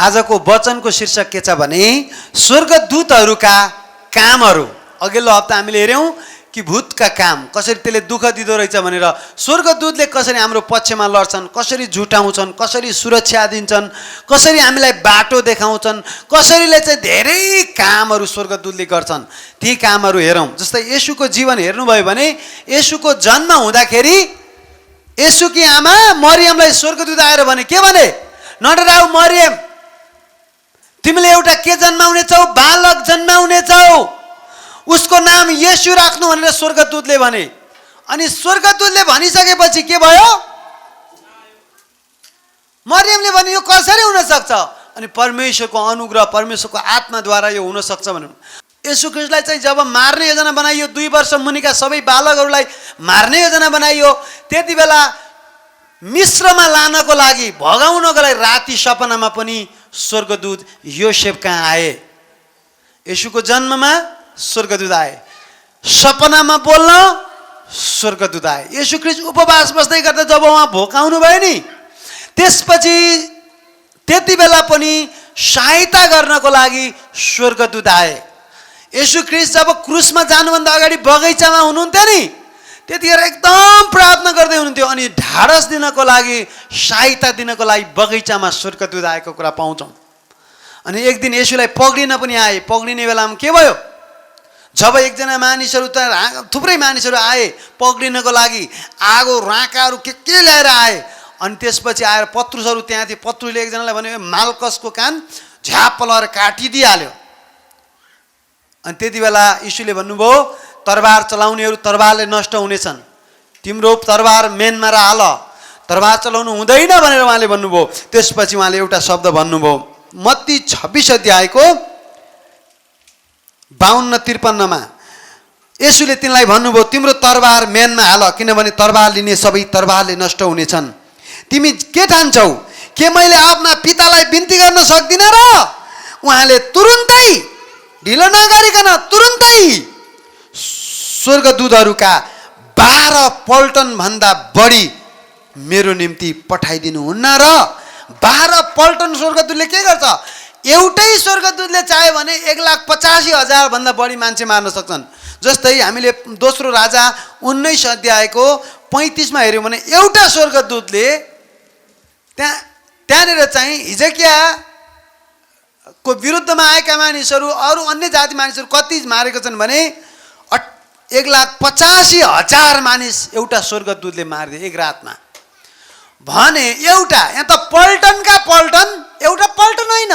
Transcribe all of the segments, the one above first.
आजको वचनको शीर्षक के छ भने स्वर्गदूतहरूका कामहरू। अघिल्लो हप्ता हामीले हेर्यौं कि भूतका काम कसरी त्यसले दुःख दिँदो रहेछ भनेर, स्वर्गदूतले कसरी हाम्रो पक्षमा लड्छन्, कसरी झुटाउँछन्, कसरी सुरक्षा दिन्छन्, कसरी हामीलाई बाटो देखाउँछन्, कसरीले चाहिँ धेरै कामहरू स्वर्गदूतले गर्छन्। ती कामहरू हेरौँ। जस्तै येशूको जीवन हेर्नुभयो भने येशूको जन्म हुँदाखेरि येशूकी आमा मरियमलाई स्वर्गदूत आएर भने के भने, नडराऊ मरियम, तिमीले एउटा के जन्माउनेछौ, बालक जन्माउनेछौ, उसको नाम येशू राख्नु भनेर स्वर्गदूतले भने। अनि स्वर्गदूतले भनिसकेपछि के भयो, मरियमले भने यो कसरी हुन सक्छ? अनि परमेश्वरको अनुग्रह, परमेश्वरको आत्माद्वारा यो हुन सक्छ भन्नु। येशू ख्रीष्टलाई चाहिँ जब मार्ने योजना बनाइयो, 2 वर्ष मुनिका सबै बालकहरूलाई मार्ने योजना बनाइयो, त्यति बेला मिस्रमा लानको लागि, भगाउनको लागि राति सपनामा पनि स्वर्गदूत योसेफ कहाँ आए। येशूको जन्ममा स्वर्गदूत आए, सपनामा बोल्न स्वर्गदूत आए। येशू ख्रीष्ट उपवास बस्दै गर्दा जब उहाँ भोकाउनु भयो नि, त्यसपछि त्यति बेला पनि सहायता गर्नको लागि स्वर्गदूत आए। येशू ख्रीष्ट जब क्रुसमा जानुभन्दा अगाडि बगैँचामा हुनुहुन्थ्यो नि, त्यतिखेर एकदम प्रार्थना गर्दै हुनुहुन्थ्यो। अनि ढाडस दिनको लागि, सहायता दिनको लागि बगैँचामा स्वर्गदूत आएको कुरा पाउँछौँ। अनि एक दिन येशूलाई पक्रिन पनि आए। पक्रिने बेलामा के भयो, जब एकजना मानिसहरू त थुप्रै मानिसहरू आए पक्रिनको लागि, आगो राँकाहरू के ल्याएर आए। अनि त्यसपछि आएर पत्रुसहरू त्यहाँ थिए। पत्रुले एकजनालाई भन्यो, माल्कसको कान झ्याप लगाएर काटिदिइहाल्यो। अनि त्यति बेला यीशुले भन्नुभयो, तरबार चलाउनेहरू तरबारले नष्ट हुनेछन्, तिम्रो तरबार मेनमा हाल, तरबार चलाउनु हुँदैन भनेर उहाँले भन्नुभयो। त्यसपछि उहाँले एउटा शब्द भन्नुभयो, मत्ती 26 अध्यायको 52-53 येशूले तिनलाई भन्नुभयो, तिम्रो तरबार मेनमा हाल, किनभने तरबार लिने सबै तरबारले नष्ट हुनेछन्। तिमी के ठान्छौ, के मैले आफ्ना पितालाई बिन्ती गर्न सक्दिनँ र? उहाँले तुरुन्तै, ढिलो नगरिकन तुरुन्तै स्वर्गदूतहरूका 12 पल्टन भन्दा बढी मेरो निम्ति पठाइदिनुहुन्न र? 12 पल्टन स्वर्गदूतले के गर्छ? एउटै स्वर्गदूतले चाह्यो भने 1,85,000 भन्दा बढी मान्छे मार्न सक्छन्। जस्तै हामीले दोस्रो राजा 19 अध्यायको 35 हेऱ्यौँ भने एउटा स्वर्गदूतले त्यहाँनिर चाहिँ हिजकियाको विरुद्धमा आएका मानिसहरू, अरू अन्य जाति मानिसहरू कति मारेको छन् भने 1,85,000 मानिस एउटा स्वर्गदूतले मारिदिए एक रातमा। भने एउटा, यहाँ त पल्टनका पल्टन, एउटा पल्टन होइन,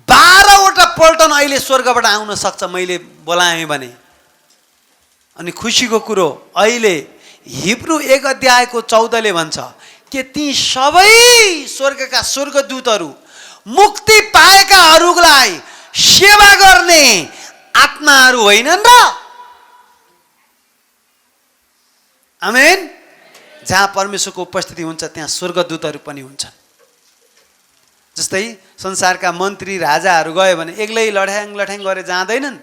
12वटा पल्टन अहिले स्वर्गबाट आउन सक्छ मैले बोलाएँ भने। अनि खुसीको कुरो, अहिले हिब्रू 1 अध्यायको 14ले भन्छ कि ती सबै स्वर्गका स्वर्गदूतहरू मुक्ति पाएकाहरूलाई सेवा गर्ने आत्माहरू होइनन् र? आमेन। जहाँ परमेश्वरको उपस्थिति हुन्छ त्यहाँ स्वर्गदूतहरू पनि हुन्छन्। जस्तै संसारका मन्त्री राजाहरू गयो भने एक्लै लठ्याङ गरेर जाँदैनन्,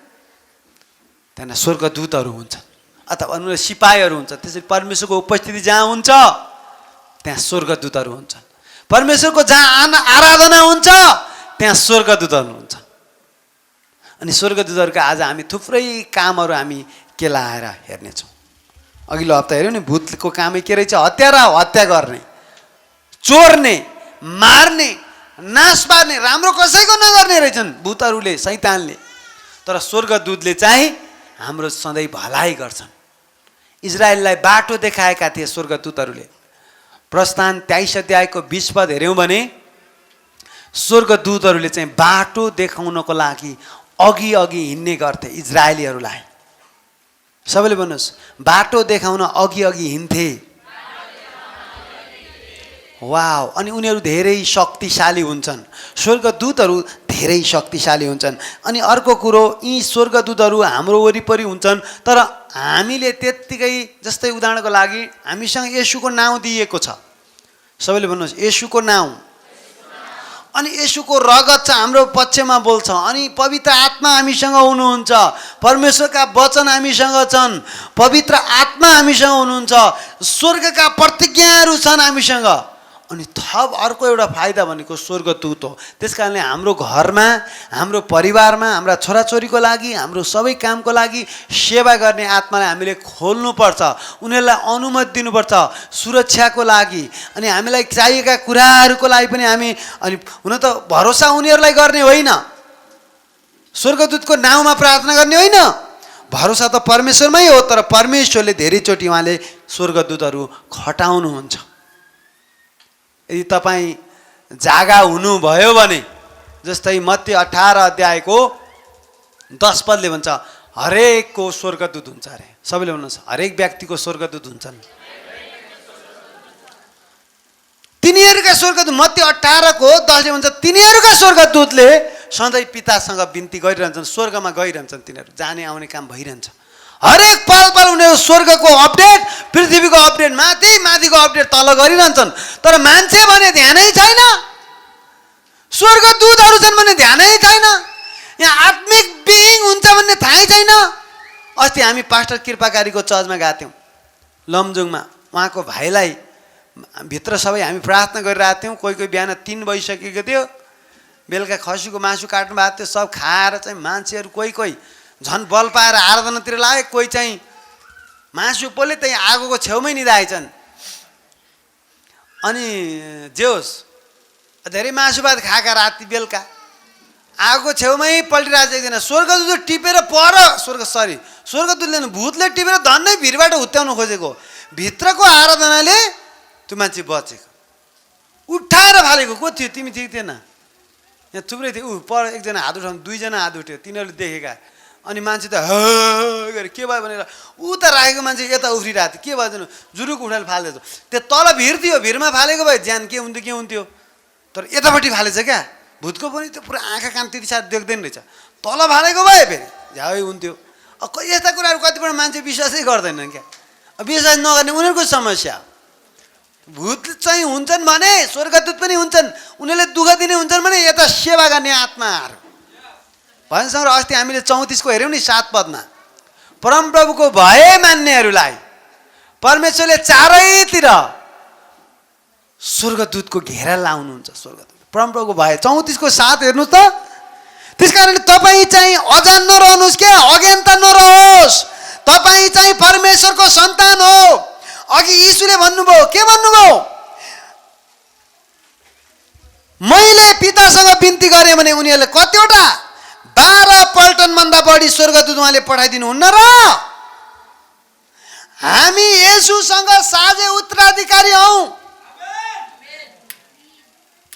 त्यहाँ स्वर्गदूतहरू हुन्छन्, अथवा सिपाहीहरू हुन्छ। त्यसरी परमेश्वरको उपस्थिति जहाँ हुन्छ त्यहाँ स्वर्गदूतहरू हुन्छन्। परमेश्वरको जहाँ आराधना हुन्छ त्यहाँ स्वर्गदूतहरू हुन्छन्। अनि स्वर्गदूतहरूका आज हामी थुप्रै कामहरू हामी केलाएर हेर्नेछौँ। अघिल्लो हप्ता हेऱ्यौँ नि, भूतको कामै के रहेछ? हत्या गर्ने, चोर्ने, मार्ने, नाश पार्ने, राम्रो कसैको नगर्ने रहेछन् भूतहरूले, शैतानले। तर स्वर्गदूतले चाहिँ हाम्रो सधैँ भलाइ गर्छन्। इजरायललाई बाटो देखाएका थिए स्वर्गदूतहरूले। प्रस्थान 23 अध्यायको 20 पद हेऱ्यौँ भने स्वर्गदूतहरूले चाहिँ बाटो देखाउनको लागि अघि हिँड्ने गर्थे इजरायलीहरूलाई। सबैले भन्नुहोस्, बाटो देखाउन अघि हिँड्थे। वाव। अनि उनीहरू धेरै शक्तिशाली हुन्छन्, स्वर्गदूतहरू धेरै शक्तिशाली हुन्छन्। अनि अर्को कुरो, यी स्वर्गदूतहरू हाम्रो वरिपरि हुन्छन्, तर हामीले त्यत्तिकै, जस्तै उदाहरणको लागि हामीसँग येशूको नाउँ दिएको छ। सबैले भन्नुहोस्, येशूको नाउँ। अनि येशूको रगत छ हाम्रो पक्षमा बोल्छ। अनि पवित्र आत्मा हामीसँग हुनुहुन्छ, परमेश्वरका वचन हामीसँग छन्, पवित्र आत्मा हामीसँग हुनुहुन्छ, स्वर्गका प्रतिज्ञाहरू छन् हामीसँग। अनि थप अर्को एउटा फाइदा भनेको स्वर्गदूत हो। त्यस कारणले हाम्रो घरमा, हाम्रो परिवारमा, हाम्रा छोराछोरीको लागि, हाम्रो सबै कामको लागि सेवा गर्ने आत्मालाई हामीले खोल्नुपर्छ, उनीहरूलाई अनुमति दिनुपर्छ सुरक्षाको लागि। अनि हामीलाई चाहिएका कुराहरूको लागि पनि हामी, अनि हुन त भरोसा उनीहरूलाई गर्ने होइन, स्वर्गदूतको नाउँमा प्रार्थना गर्ने होइन, भरोसा त परमेश्वरमै हो। तर परमेश्वरले धेरैचोटि उहाँले स्वर्गदूतहरू खटाउनुहुन्छ। यदि तपाईँ जागा हुनुभयो भने, जस्तै मत्ती 18 अध्यायको 10 पदले भन्छ हरेकको स्वर्गदूत हुन्छ अरे। सबैले भन्नुहोस् हरेक व्यक्तिको स्वर्गदूत हुन्छन्। तिनीहरूका स्वर्गदूत, मत्ती 18 को 10 ले भन्छ तिनीहरूका स्वर्गदूतले सधैँ पितासँग बिन्ती गरिरहन्छन्, स्वर्गमा गइरहन्छन्, तिनीहरू जाने आउने काम भइरहन्छ। हरेक पल पल उनीहरू स्वर्गको अपडेट, पृथ्वीको अपडेट, माथि माथिको अपडेट तल गरिरहन्छन्। तर मान्छे भने ध्यानै छैन, स्वर्गदूतहरू छन् भने ध्यानै छैन, यहाँ आत्मिक बिइङ हुन्छ भन्ने थाहै छैन। अस्ति हामी पास्टर कृपाकारीको चर्चमा गएको थियौँ लमजुङमा। उहाँको भाइलाई भित्र सबै हामी प्रार्थना गरिरहेको थियौँ। कोही कोही बिहान 3 बजिसकेको थियो, बेलुका खसीको मासु काट्नु भएको थियो। सब खाएर चाहिँ मान्छेहरू कोही कोही झन् बल पाएर आराधनातिर लागे, कोही चाहिँ मासु पोले त्यही आगोको छेउमै निधाएछन्। अनि जे होस् धेरै मासु भात खाएका राति बेलुका आगोको छेउमै पल्टिरहेको एकजना स्वर्गदूत टिपेर स्वर्गदूतले भूतले टिपेर धन्नै भिरबाट हुत्याउनु खोजेको, भित्रको आराधनाले त्यो मान्छे बचेको, उठाएर फालेको। को थियो? तिमी थिएन? यहाँ थुप्रै थियो। पर एकजना हात उठाउनु, 2 जना हात उठ्यो, तिनीहरूले देखेका। अनि मान्छे त गरे के भयो भनेर ऊ त राखेको मान्छे यता उफ्रिरहेको थियो, के भयो जुरुक उठाएर फाल्दैछ। त्यो तल भिर थियो, भिरमा फालेको भए ज्यान के हुन्थ्यो। तर यतापट्टि फालेछ क्या, भूतको पनि त्यो पुरा आँखा कान त्यति साथ देख्दैन रहेछ। तल फालेको भए फेरि झ्याउ हुन्थ्यो। यस्ता कुराहरू कतिपय मान्छे विश्वासै गर्दैनन् क्या। विश्वास नगर्ने उनीहरूको समस्या। भूत चाहिँ हुन्छन् भने स्वर्गदूत पनि हुन्छन्, उनीहरूले दुःख दिने हुन्छन् भने यता सेवा गर्ने आत्माहरू भन्छ। अस्ति हामीले 34 को हेऱ्यौँ नि 7 पदमा, परमप्रभुको भय मान्नेहरूलाई परमेश्वरले चारैतिर स्वर्गदूतको घेरा लाउनुहुन्छ। स्वर्गदूत परमप्रभुको भय 34 को 7 हेर्नुहोस् त। त्यस कारणले तपाईँ चाहिँ अजान नरहनुहोस्, क्या अज्ञानता नरहोस्। तपाईँ चाहिँ परमेश्वरको सन्तान हो। अघि यीशुले भन्नुभयो, के भन्नुभयो? मैले पितासँग बिन्ती गरेँ भने उनीहरूले कतिवटा 12 पल्टन भन्दा बढी स्वर्गदूत उहाँले पठाइदिनुहुन्न र हामी येशूसँग साझे उत्तराधिकारी हौं।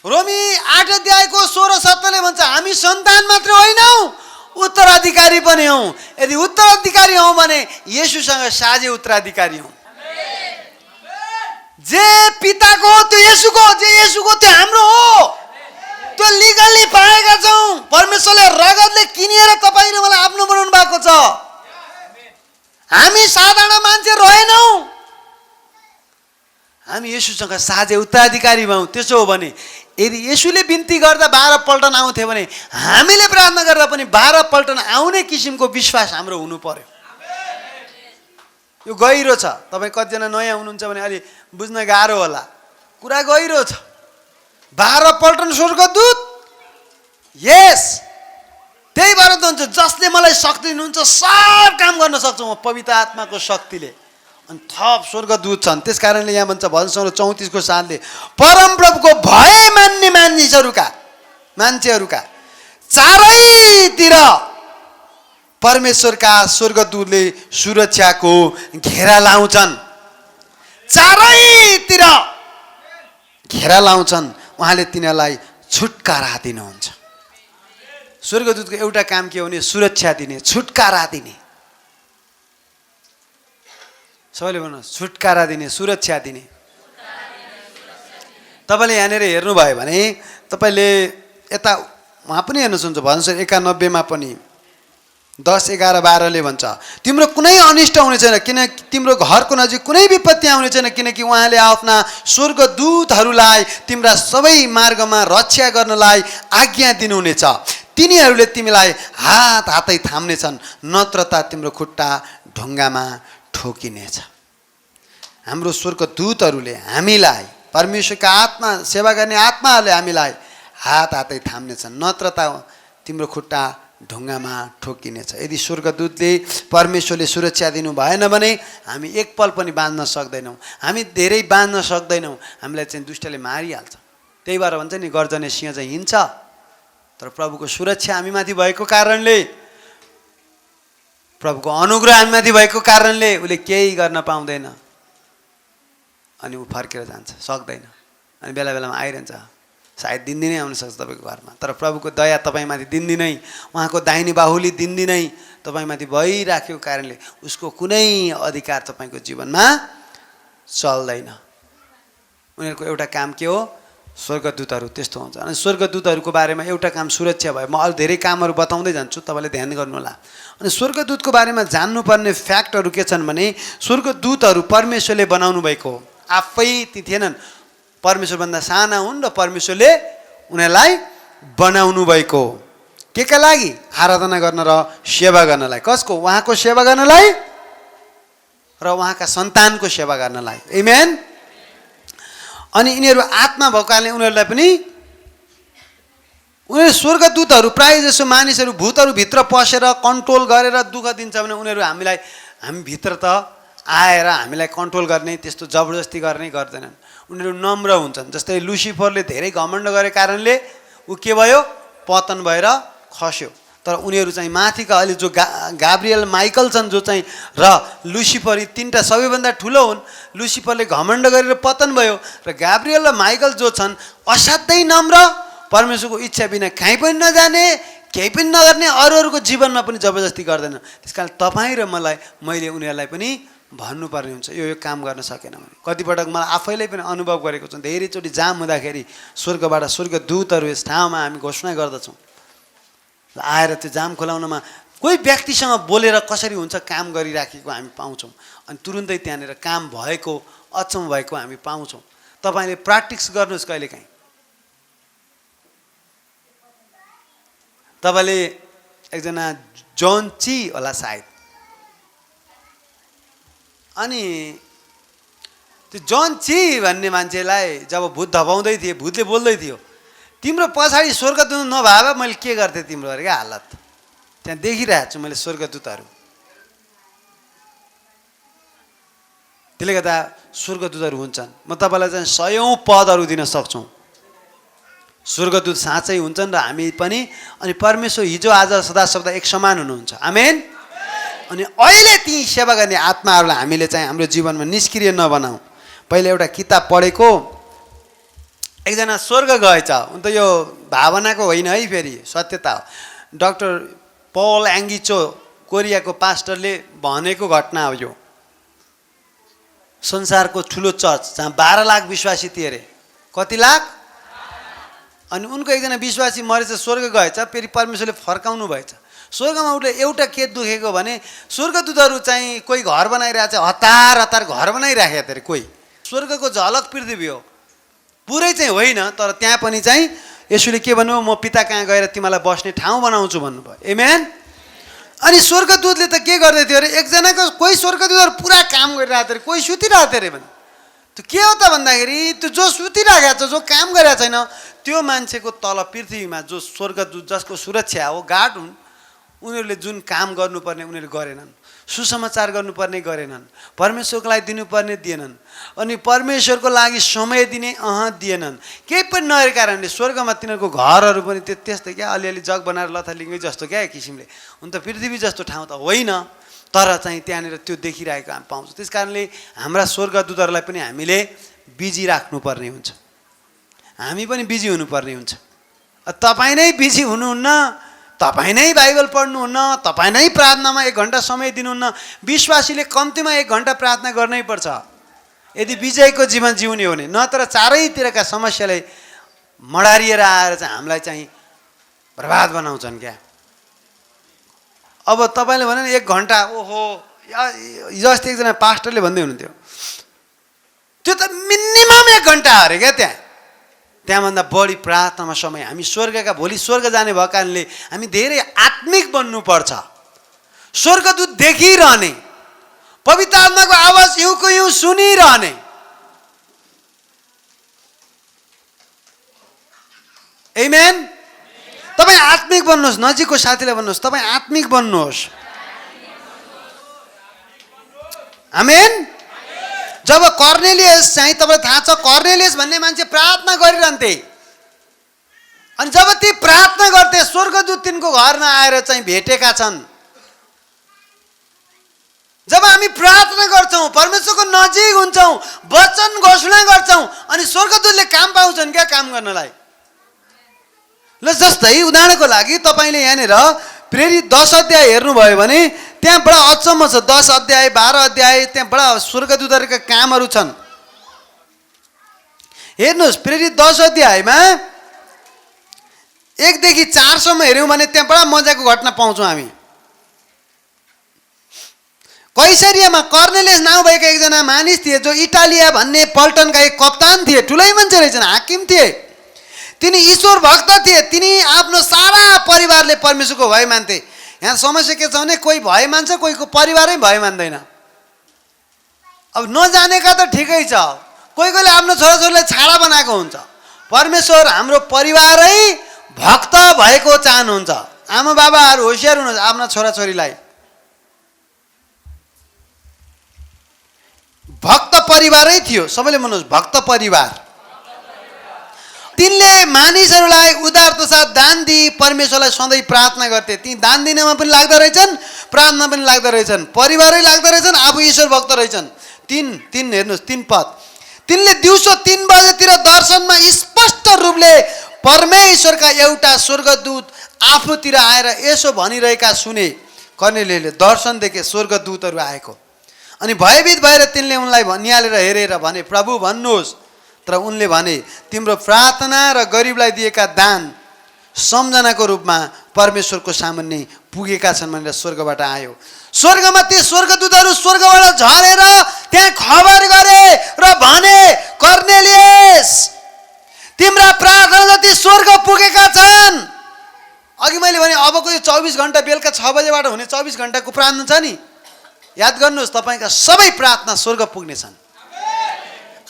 रोमी 8 अध्यायको 16-17 ले भन्छ हामी सन्तान मात्र होइनौं, उत्तराधिकारी पनि हौं। यदि उत्तराधिकारी हौं भने येशूसँग साझे उत्तराधिकारी हौं। जे पिताको हो त्यो येशूको हो, जे येशूको त्यो हाम्रो हो। त्यो लिगली पाएका छौं। परमेश्वरले रगतले किनेर तपाईँ र मलाई आफ्नो बनाउनु भएको छ। हामी साधारण मान्छे रहेनौं, हामी येशूसँग साझे उत्तराधिकारी भयौं। त्यसो हो भने यदि येशूले बिन्ती गर्दा 12 पल्टन आउँथे भने हामीले प्रार्थना गर्दा पनि 12 पल्टन आउने किसिमको विश्वास हाम्रो हुनु पर्यो। यो गहिरो छ। तपाईँ कतिजना नयाँ हुनुहुन्छ भने अलि बुझ्न गाह्रो होला, कुरा गहिरो छ। 12 पल्टन स्वर्गदूत, यस। त्यही भएर त हुन्छ जसले मलाई शक्ति दिनुहुन्छ सब काम गर्न सक्छु म पवित्र आत्माको शक्तिले। अनि थप स्वर्गदूत छन्। त्यस कारणले यहाँ भन्छ भजन 34 को 7 ले परमप्रभुको भय मान्ने मान्छेहरूका चारैतिर परमेश्वरका स्वर्गदूतले सुरक्षाको घेरा लाउँछन्। चारैतिर घेरा लाउँछन्, उहाँले तिनीहरूलाई छुटकारा दिनुहुन्छ। स्वर्गदूतको एउटा काम के हो भने सुरक्षा दिने, छुटकारा दिने। सबैले भन्नुहोस् छुटकारा दिने, सुरक्षा दिने। तपाईँले यहाँनिर हेर्नुभयो भने तपाईँले यता उहाँ पनि हेर्नु सक्नुहुन्छ। भजन 91 मा पनि 10, 11, 12 ले भन्छ तिम्रो कुनै अनिष्ट हुने छैन, किनकि तिम्रो घरको नजिक कुनै विपत्ति आउने छैन, किनकि उहाँले आफ्ना स्वर्गदूतहरूलाई तिम्रा सबै मार्गमा रक्षा गर्नलाई आज्ञा दिनुहुनेछ। तिनीहरूले तिमीलाई हातै थाम्नेछन्, नत्र त तिम्रो खुट्टा ढुङ्गामा ठोकिनेछ। हाम्रो स्वर्गदूतहरूले हामीलाई परमेश्वरका आत्मा सेवा गर्ने आत्माहरूले हामीलाई हातै थाम्नेछन्, नत्र त तिम्रो खुट्टा ढुङ्गामा ठोकिनेछ। यदि स्वर्गदूतले परमेश्वरले सुरक्षा दिनु भएन भने हामी एक पल पनि बाँच्न सक्दैनौँ, हामी धेरै बाँच्न सक्दैनौँ, हामीलाई चाहिँ दुष्टले मारिहाल्छ। त्यही भएर भन्छ नि गर्जने सिंह चाहिँ हिँड्छ, तर प्रभुको सुरक्षा हामीमाथि भएको कारणले, प्रभुको अनुग्रह हामीमाथि भएको कारणले उसले केही गर्न पाउँदैन अनि ऊ फर्केर जान्छ, सक्दैन। अनि बेला बेलामा आइरहन्छ, सायद दिनदिनै आउन सक्छ तपाईँको घरमा, तर प्रभुको दया तपाईँमाथि दिनदिनै, उहाँको दाहिने बाहुली दिनदिनै तपाईँमाथि भइराखेको कारणले उसको कुनै अधिकार तपाईँको जीवनमा चल्दैन। उनीहरूको एउटा काम के हो? स्वर्गदूतहरू त्यस्तो हुन्छ। अनि स्वर्गदूतहरूको बारेमा एउटा काम सुरक्षा भयो। म अझ धेरै कामहरू बताउँदै जान्छु, तपाईँले ध्यान गर्नु होला। अनि स्वर्गदूतको बारेमा जान्नुपर्ने फ्याक्टहरू के छन् भने स्वर्गदूतहरू परमेश्वरले बनाउनु भएको हो, आफै ती थिएनन्, परमेश्वरभन्दा साना हुन् र परमेश्वरले उनीहरूलाई बनाउनु भएको हो। के का लागि? आराधना गर्न र सेवा गर्नलाई। कसको? उहाँको सेवा गर्नलाई र उहाँका सन्तानको सेवा गर्नलाई। आमेन। अनि यिनीहरू आत्मा भएको कारणले उनीहरूलाई पनि, उनीहरू स्वर्गदूतहरू प्रायः जसो मानिसहरू भूतहरू भित्र पसेर कन्ट्रोल गरेर दुःख दिन्छ भने उनीहरू हामीलाई, हामी भित्र त आएर हामीलाई कन्ट्रोल गर्ने, त्यस्तो जबरजस्ती गर्ने गर्दैनन्। उनीहरू नम्र हुन्छन्। जस्तै लुसिफरले धेरै घमण्ड गरेको कारणले ऊ के भयो? पतन भएर खस्यो। तर उनीहरू चाहिँ माथिका अहिले जो गाब्रियल माइकल छन् जो चाहिँ र लुसिफर, यी तिनवटा सबैभन्दा ठुलो हुन्। लुसिफरले घमण्ड गरेर पतन भयो र गाब्रियल र माइकल जो छन् असाध्यै नम्र, परमेश्वरको इच्छा बिना कहीँ पनि नजाने, केही पनि नगर्ने, अरूहरूको जीवनमा पनि जबरजस्ती गर्दैन। त्यस कारण तपाईँ र मैले उनीहरूलाई पनि भन्नुपर्ने हुन्छ यो काम गर्न सकेन भने। कतिपटक मलाई आफैले पनि अनुभव गरेको छु, धेरैचोटि जाम हुँदाखेरि स्वर्गबाट स्वर्गदूतहरू यस ठाउँमा हामी घोषणा गर्दछौँ, आएर त्यो जाम खुलाउनमा कोही व्यक्तिसँग बोलेर कसरी हुन्छ काम गरिराखेको हामी पाउँछौँ, अनि तुरुन्तै त्यहाँनिर काम भएको, अचम्म भएको हामी पाउँछौँ। तपाईँले प्र्याक्टिस गर्नुहोस् कहिलेकाहीँ। तपाईँले एकजना जोन ची होला सायद, अनि त्यो जोन ची भन्ने मान्छेलाई जब भूत धपाउँदै थिए, भूतले बोल्दै थियो, तिम्रो पछाडि स्वर्गदूत नभए मैले के गर्थेँ तिम्रो अरे क्या हालत। त्यहाँ देखिरहेको छु मैले स्वर्गदूतहरू। त्यसले गर्दा स्वर्गदूतहरू हुन्छन्। म तपाईँलाई चाहिँ 100औं पदहरू दिन सक्छौँ। स्वर्गदूत साँच्चै हुन्छन् र हामी पनि। अनि परमेश्वर हिजो आज सदा सर्वदा एक समान हुनुहुन्छ। आमेन। अनि अहिले ती सेवा गर्ने आत्माहरूलाई हामीले चाहिँ हाम्रो जीवनमा निष्क्रिय नबनाऊ। पहिले एउटा किताब पढेको, एकजना स्वर्ग गएछ। उन त यो भावनाको होइन है, फेरि सत्यता हो। डाक्टर पल एङ्गिचो कोरियाको पास्टरले भनेको घटना हो यो। संसारको ठुलो चर्च जहाँ 12 लाख विश्वासी थिए अरे। कति लाख? अनि उनको एकजना विश्वासी मरेछ, स्वर्ग गएछ, फेरि परमेश्वरले फर्काउनु भएछ। स्वर्गमा उसले एउटा के दुखेको भने स्वर्गदूतहरू चाहिँ कोही घर बनाइरहेछ, हतार हतार घर बनाइराखेको थियो अरे कोही। स्वर्गको झलक पृथ्वी हो, पुरै चाहिँ होइन, तर त्यहाँ पनि चाहिँ यसुले के भन्नुभयो, म पिता कहाँ गएर तिमीलाई बस्ने ठाउँ बनाउँछु भन्नुभयो। आमेन। अनि स्वर्गदूतले त के गर्दै थियो अरे, एकजनाको कोही स्वर्गदूतहरू पुरा काम गरिरहेको थियो अरे, कोही सुतिरहेको थियो अरे भने। त्यो के हो त भन्दाखेरि त्यो जो सुतिरहेको छ, जो काम गरिरहेको छैन, त्यो मान्छेको तल पृथ्वीमा जो स्वर्गदूत जसको सुरक्षा हो, गार्ड हुन्, उनीहरूले जुन काम गर्नुपर्ने उनीहरूले गरेनन्, सुसमाचार गर्नुपर्ने गरेनन्, परमेश्वरको लागि दिनुपर्ने दिएनन्, अनि परमेश्वरको लागि समय दिने दिएनन्, केही पनि नगरेको कारणले स्वर्गमा तिनीहरूको घरहरू पनि त्यस्तै क्या, अलिअलि जग बनाएर लथालिङ्गै जस्तो क्या किसिमले। हुन त पृथ्वी जस्तो ठाउँ त होइन, तर चाहिँ त्यहाँनिर त्यो देखिरहेको हामी पाउँछौँ। त्यस कारणले हाम्रा स्वर्गदूतहरूलाई पनि हामीले बिजी राख्नुपर्ने हुन्छ, हामी पनि बिजी हुनुपर्ने हुन्छ। तपाईँ नै बिजी हुनुहुन्न, तपाईँ नै बाइबल पढ्नुहुन्न, तपाईँ नै प्रार्थनामा 1 घन्टा समय दिनुहुन्न। विश्वासीले कम्तीमा 1 घन्टा प्रार्थना गर्नै पर्छ यदि विजयको जीवन जिउने हो भने, नत्र चारैतिरका समस्याले मडारिएर आएर चाहिँ हामीलाई चाहिँ बर्बाद बनाउँछन् क्या। अब तपाईँले भने 1 घन्टा, ओहो, हिजो अस्ति एकजना पास्टरले भन्दै हुनुहुन्थ्यो, त्यो त मिनिमम 1 घन्टा अरे क्या। त्यहाँभन्दा बढी प्रार्थनामा समय, हामी स्वर्गका भोलि स्वर्ग जाने भएको कारणले हामी धेरै आत्मिक बन्नुपर्छ। स्वर्गदूत देखिरहने, पवित्र आत्माको आवाज युको युँ सुनिरहने, आमेन। तपाईँ आत्मिक बन्नुहोस्। नजिकको साथीलाई भन्नुहोस् तपाईँ आत्मिक बन्नुहोस्। आमेन। जब कर्नेलियस चाहिँ तपाईँलाई थाहा छ कर्नेलियस भन्ने मान्छे प्रार्थना गरिरहन्थे अनि जब ती प्रार्थना गर्थे स्वर्गदूत तिनको घरमा आएर चाहिँ भेटेका छन्। जब हामी प्रार्थना गर्छौँ परमेश्वरको नजिक हुन्छौँ वचन घोषणा गर्छौँ अनि स्वर्गदूतले काम पाउँछन् क्या काम गर्नलाई। ल जस्तै उदाहरणको लागि तपाईँले यहाँनिर प्रेरित 10 अध्याय हेर्नुभयो भने त्यहाँ बडा अचम्म छ। 10 अध्याय 12 अध्याय त्यहाँ बडा स्वर्गदूतहरूका कामहरू छन्। हेर्नुहोस् प्रेरित 10 अध्यायमा 1 देखि 4 सम्म हेऱ्यौँ भने त्यहाँ बडा मजाको घटना पाउँछौँ हामी। कैसरियामा कर्नेलियस नाउँ भएका एकजना मानिस थिए जो इटालिया भन्ने पल्टनका एक कप्तान थिए। ठुलै मान्छे रहेछन्, हाकिम थिए। तिनी ईश्वर भक्त थिए। तिनी आफ्नो सारा परिवारले परमेश्वरको भय मान्थे। यहाँ समस्या के छ भने कोही भय मान्छ, कोहीको परिवारै भय मान्दैन। अब नजानेका त ठिकै छ, कोही कोहीले आफ्नो छोराछोरीलाई छाडा बनाएको हुन्छ। परमेश्वर हाम्रो परिवारै भक्त भएको चाहनुहुन्छ। आमा बाबाहरू होसियार हुनुहुन्छ आफ्ना छोराछोरीलाई। भक्त परिवारै थियो। सबैले भन्नुहोस् भक्त परिवार। तिनले मानिसहरूलाई उदारता साथ दान दिई परमेश्वरलाई सधैँ प्रार्थना गर्थे। ती दान दिनमा पनि लाग्दो रहेछन्, प्रार्थना पनि लाग्दो रहेछन्, परिवारै लाग्दो रहेछन्, आफू ईश्वर भक्त रहेछन्। तीन हेर्नुहोस् 3 पद। तिनले दिउँसो 3 बजेतिर दर्शनमा स्पष्ट रूपले परमेश्वरका एउटा स्वर्गदूत आफूतिर आएर यसो भनिरहेका सुने। कर्नेलियसले दर्शन देखे स्वर्गदूतहरू आएको अनि भयभीत भएर तिनले उनलाई निहालेर हेरेर भने प्रभु भन्नुहोस्। तर उनले भने तिम्रो प्रार्थना र गरिबलाई दिएका दान सम्झनाको रूपमा परमेश्वरको सामुन्ने पुगेका छन् भनेर स्वर्गबाट आयो। स्वर्गमा ती स्वर्गदूतहरू स्वर्गबाट झरेर त्यहाँ खबर गरे र भने कर्नेलियस तिम्रा प्रार्थना जति स्वर्ग पुगेका छन्। अघि मैले भने अबको यो 24 घण्टा बेलुका 6 बजेबाट हुने 24 घण्टाको प्रार्थना छ नि, याद गर्नुहोस् तपाईँका सबै प्रार्थना स्वर्ग पुग्नेछन्।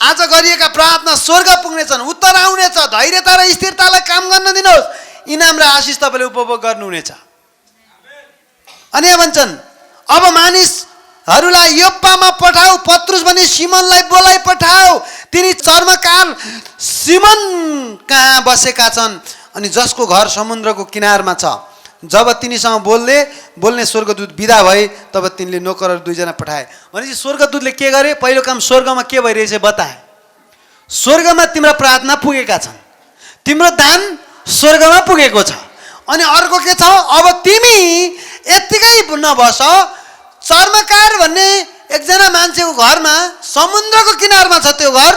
आज गरिएका प्रार्थना स्वर्ग पुग्नेछन्, उत्तर आउनेछ। धैर्यता र स्थिरतालाई काम गर्न दिनुहोस्, इनाम र आशिष तपाईँले उपभोग गर्नुहुनेछ। अनि यहाँ भन्छन् अब मानिसहरूलाई योप्पामा पठाऊ, पत्रुस भने सिमनलाई बोलाइ पठाऊ। तिनी चर्मकार सिमन कहाँ बसेका छन् अनि जसको घर समुद्रको किनारमा छ। जब तिनीसँग बोल्ने स्वर्गदूत बिदा भए तब तिनले नोकरहरू 2 जना पठाए। भनेपछि स्वर्गदूतले के गरे? पहिलो काम स्वर्गमा के भइरहेछ बताए। स्वर्गमा तिम्रा प्रार्थना पुगेका छन्, तिम्रो दान स्वर्गमा पुगेको छ। अनि अर्को के छ? अब तिमी यत्तिकै नबस, चर्मकार भन्ने एकजना मान्छेको घरमा समुद्रको किनारमा छ त्यो घर,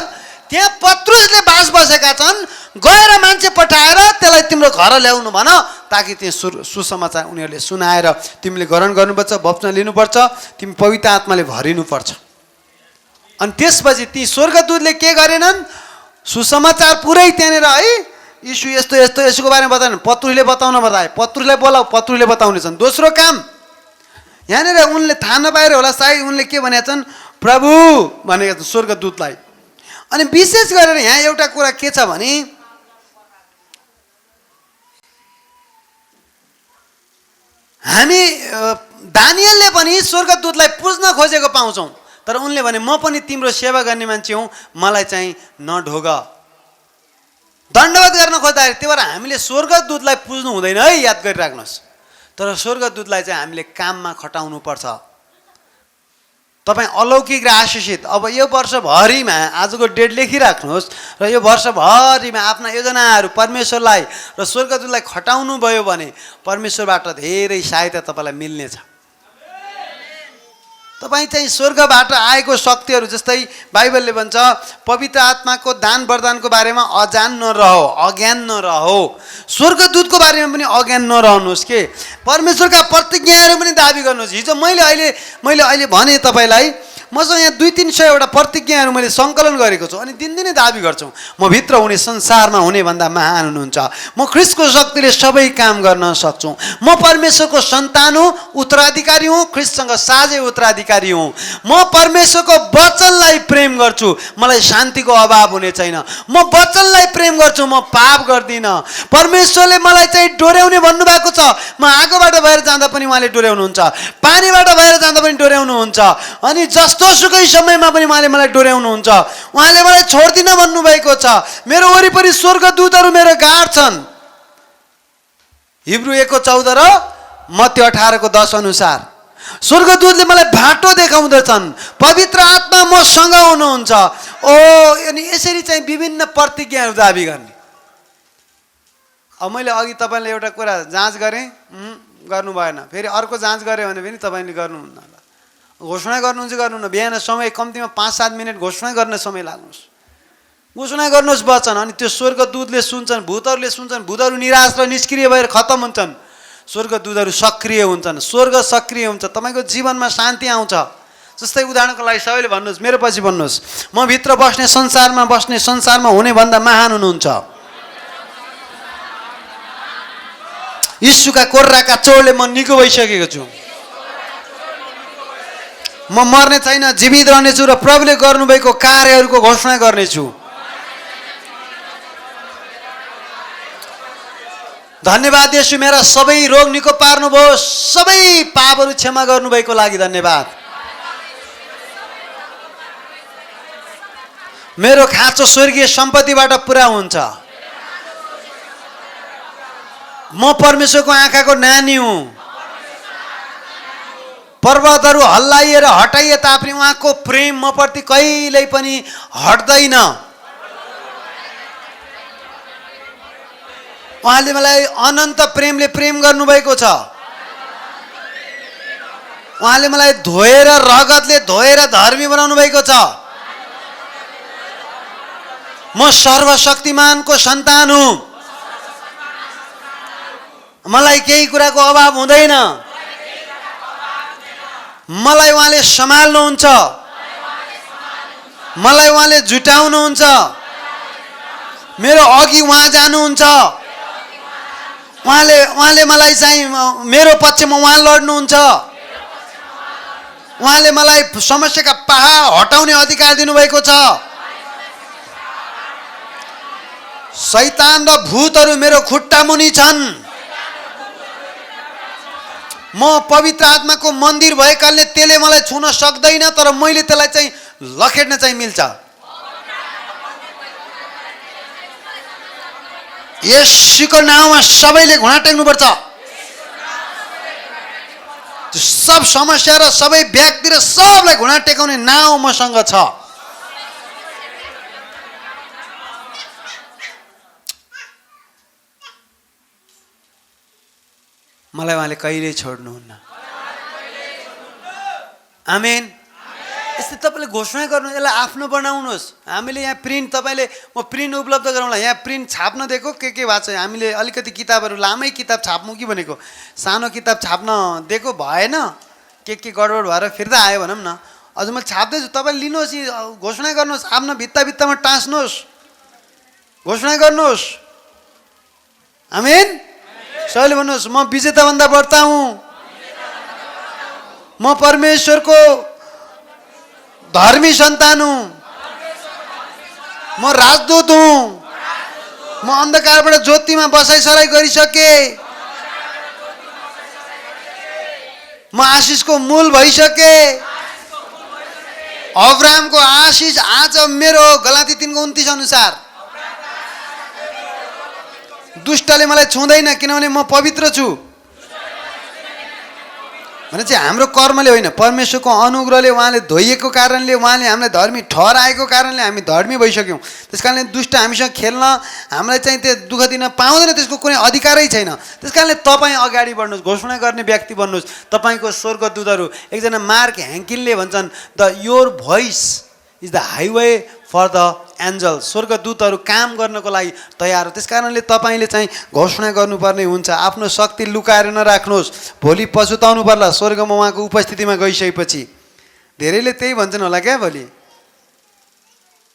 त्यहाँ पत्रुसले बास बसेका छन्। गएर मान्छे पठाएर त्यसलाई तिम्रो घर ल्याउनु भन, ताकि त्यहाँ सुसमाचार उनीहरूले सुनाएर तिमीले ग्रहण गर्नुपर्छ, वचन लिनुपर्छ, तिमी पवित्र आत्माले भरिनुपर्छ। अनि त्यसपछि ती स्वर्गदूतले के गरेनन्? सुसमाचार पुरै त्यहाँनिर है यीशु यस्तो यस्तो यसको बारेमा बताएन, पत्रुसले बताउन बताए। पत्रुसलाई बोलाऊ, पत्रुसले बताउनेछन्। दोस्रो काम यहाँनिर उनले थाहा नपाएर होला सायद उनले के भनेका छन्? प्रभु भनेका छन् स्वर्गदूतलाई। अनि विशेष गरेर यहाँ एउटा कुरा के छ भने हामी दानियलले पनि स्वर्गदूतलाई पुज्न खोजेको पाउँछौँ, तर उनले भने म पनि तिम्रो सेवा गर्ने मान्छे हुँ, मलाई चाहिँ नढोग। दण्डवत गर्न खोज्दाखेरि त्यही भएर हामीले स्वर्गदूतलाई पुज्नु हुँदैन है, याद गरिराख्नुहोस्। तर स्वर्गदूतलाई चाहिँ हामीले काममा खटाउनु पर्छ। तपाईँ अलौकिक र आशिषित अब यो वर्षभरिमा आजको डेट लेखिराख्नुहोस् र यो वर्षभरिमा आफ्ना योजनाहरू परमेश्वरलाई र स्वर्गदूतलाई खटाउनु भयो भने परमेश्वरबाट धेरै सहायता तपाईँलाई मिल्नेछ। तपाईँ चाहिँ स्वर्गबाट आएको शक्तिहरू जस्तै बाइबलले भन्छ पवित्र आत्माको दान वरदानको बारेमा अजान नरहो, अज्ञान नरहो। स्वर्गदूतको बारेमा पनि अज्ञान नरहनुहोस् के परमेश्वरका प्रतिज्ञाहरू पनि दाबी गर्नुहोस्। हिजो मैले अहिले भने तपाईँलाई मसँग यहाँ 200-300 प्रतिज्ञाहरू मैले सङ्कलन गरेको छु अनि दिनदिनै दाबी गर्छु म भित्र हुने संसारमा हुने भन्दा महान हुनुहुन्छ। म ख्रीष्टको शक्तिले सबै काम गर्न सक्छु। म परमेश्वरको सन्तान हुँ, उत्तराधिकारी हुँ, ख्रीष्टसँग साझै उत्तराधिकारी हुँ। म परमेश्वरको वचनलाई प्रेम गर्छु, मलाई शान्तिको अभाव हुने छैन। म वचनलाई प्रेम गर्छु, म पाप गर्दिनँ। परमेश्वरले मलाई चाहिँ डोर्याउने भन्नुभएको छ। म आगोबाट बाहिर जाँदा पनि उहाँले डोर्याउनुहुन्छ, पानीबाट बाहिर जाँदा पनि डोर्याउनुहुन्छ अनि जस्तो सुकै समयमा पनि उहाँले मलाई डोर्याउनुहुन्छ। उहाँले मलाई छोड्दिन भन्नुभएको छ। मेरो वरिपरि स्वर्गदूतहरू मेरो गार्ड छन्। हिब्रू 1:14 र मत्ती 18:10 अनुसार स्वर्गदूतले मलाई बाटो देखाउँदछन्। पवित्र आत्मा मसँग हुनुहुन्छ। अनि यसरी चाहिँ विभिन्न प्रतिज्ञाहरू दाबी गर्ने। अब मैले अघि तपाईँले एउटा कुरा जाँच गरेँ, गर्नु भएन, फेरि अर्को जाँच गरेँ भने पनि तपाईँले गर्नुहुन्न होला। घोषणा गर्नुहुन्छ गर्नुहुन्न, बिहान समय कम्तीमा 5-7 मिनट घोषणा गर्न समय लाग्नुहोस्। घोषणा गर्नुहोस् वचन, अनि त्यो स्वर्गदूतले सुन्छन्, भूतहरूले सुन्छन्। भूतहरू निराश र निष्क्रिय भएर खत्तम हुन्छन्, स्वर्गदूतहरू सक्रिय हुन्छन्। स्वर्ग सक्रिय हुन्छ, तपाईँको जीवनमा शान्ति आउँछ। जस्तै उदाहरणको लागि सबैले भन्नुहोस्, मेरो पछि भन्नुहोस्, म भित्र बस्ने संसारमा हुने भन्दा महान हुनुहुन्छ। यीशुका कोर्राका चोटले म निको भइसकेको छु। म मर्ने छैन, जीवित रहनेछु र प्रभुले गर्नुभएको कार्यहरूको घोषणा गर्नेछु। धन्यवाद येशू, मेरा सबै रोग निको पार्नुभयो, सबै पापहरू क्षमा गर्नुभएको लागि धन्यवाद। मेरो खाँचो स्वर्गीय सम्पत्तिबाट पुरा हुन्छ। म परमेश्वरको आँखाको नानी हुँ। पर्वतहरू हल्लाइएर हटाइए तापनि उहाँको प्रेम म प्रति कहिल्यै पनि हट्दैन। उहाँले मलाई अनन्त प्रेमले प्रेम गर्नुभएको छ। उहाँले मलाई धोएर रगतले धोएर धर्मी बनाउनु भएको छ। म सर्वशक्तिमानको सन्तान हुँ। मलाई केही कुराको अभाव हुँदैन। मलाई उहाँले सम्हाल्नुहुन्छ, मलाई उहाँले जुटाउनुहुन्छ, मेरो अघि उहाँ जानुहुन्छ। उहाँले मलाई चाहिँ मेरो पक्षमा उहाँ लड्नुहुन्छ। उहाँले मलाई समस्याका पहाड हटाउने अधिकार दिनुभएको छ। शैतान र भूतहरू मेरो खुट्टा मुनि छन्। म पवित्र आत्माको मन्दिर भएकाले त्यसले मलाई छुन सक्दैन, तर मैले त्यसलाई चाहिँ लखेट्न चाहिँ मिल्छ। येशूको नाउँमा सबैले घुँडा टेक्नुपर्छ। सब समस्या र सबै व्यक्ति र सबलाई घुँडा टेकाउने नाउँ मसँग छ। मलाई उहाँले कहिल्यै छोड्नुहुन्न। आमेन। यस्तै तपाईँले घोषणा गर्नु, यसलाई आफ्नो बनाउनुहोस्। हामीले यहाँ प्रिन्ट, तपाईँले म प्रिन्ट उपलब्ध गराउँला। यहाँ प्रिन्ट छाप्न दिएको के भएको छ। हामीले अलिकति किताबहरू, लामै किताब छाप्नु कि भनेको, सानो किताब छाप्न दिएको भएन, के गडबड भएर फिर्ता आयो भनौँ न। अझ मैले छाप्दैछु, तपाईँले लिनुहोस्, घोषणा गर्नुहोस्, आफ्नो भित्तामा टाँस्नुहोस्, घोषणा गर्नुहोस्। आमेन। सबैले भन्नुहोस्, म विजेताभन्दा बढ्ता हुँ। म परमेश्वरको धर्मी सन्तान हुँ। म राजदूत हुँ। म अन्धकारबाट ज्योतिमा बसाइसराई गरिसकेँ। म आशिषको मूल भइसकेँ। अब्राहमको आशिष आज मेरो, गलाती 3:29 अनुसार। दुष्टले मलाई छुँदैन किनभने म पवित्र छु भने चाहिँ हाम्रो कर्मले होइन, परमेश्वरको अनुग्रहले, उहाँले धोइएको कारणले, उहाँले हामीलाई धर्मी ठहराएको कारणले हामी धर्मी भइसक्यौँ। त्यसकारणले दुष्ट हामीसँग खेल्न, हामीलाई चाहिँ त्यो दुःख दिन पाउँदैन, त्यसको कुनै अधिकारै छैन। त्यसकारणले तपाईँ अगाडि बढ्नुहोस्, घोषणा गर्ने व्यक्ति बन्नुहोस्। तपाईँको स्वर्गदूतहरू, एकजना मार्क ह्याङ्किनले भन्छन्, the your voice is the highway for the angel. स्वर्गदूतहरू काम गर्नको लागि तयार हो। त्यस कारणले तपाईँले चाहिँ घोषणा गर्नुपर्ने हुन्छ। आफ्नो शक्ति लुकाएर नराख्नुहोस्, भोलि पछुताउनु पर्ला स्वर्गमा उहाँको उपस्थितिमा गइसकेपछि। धेरैले त्यही भन्छन् होला क्या भोलि।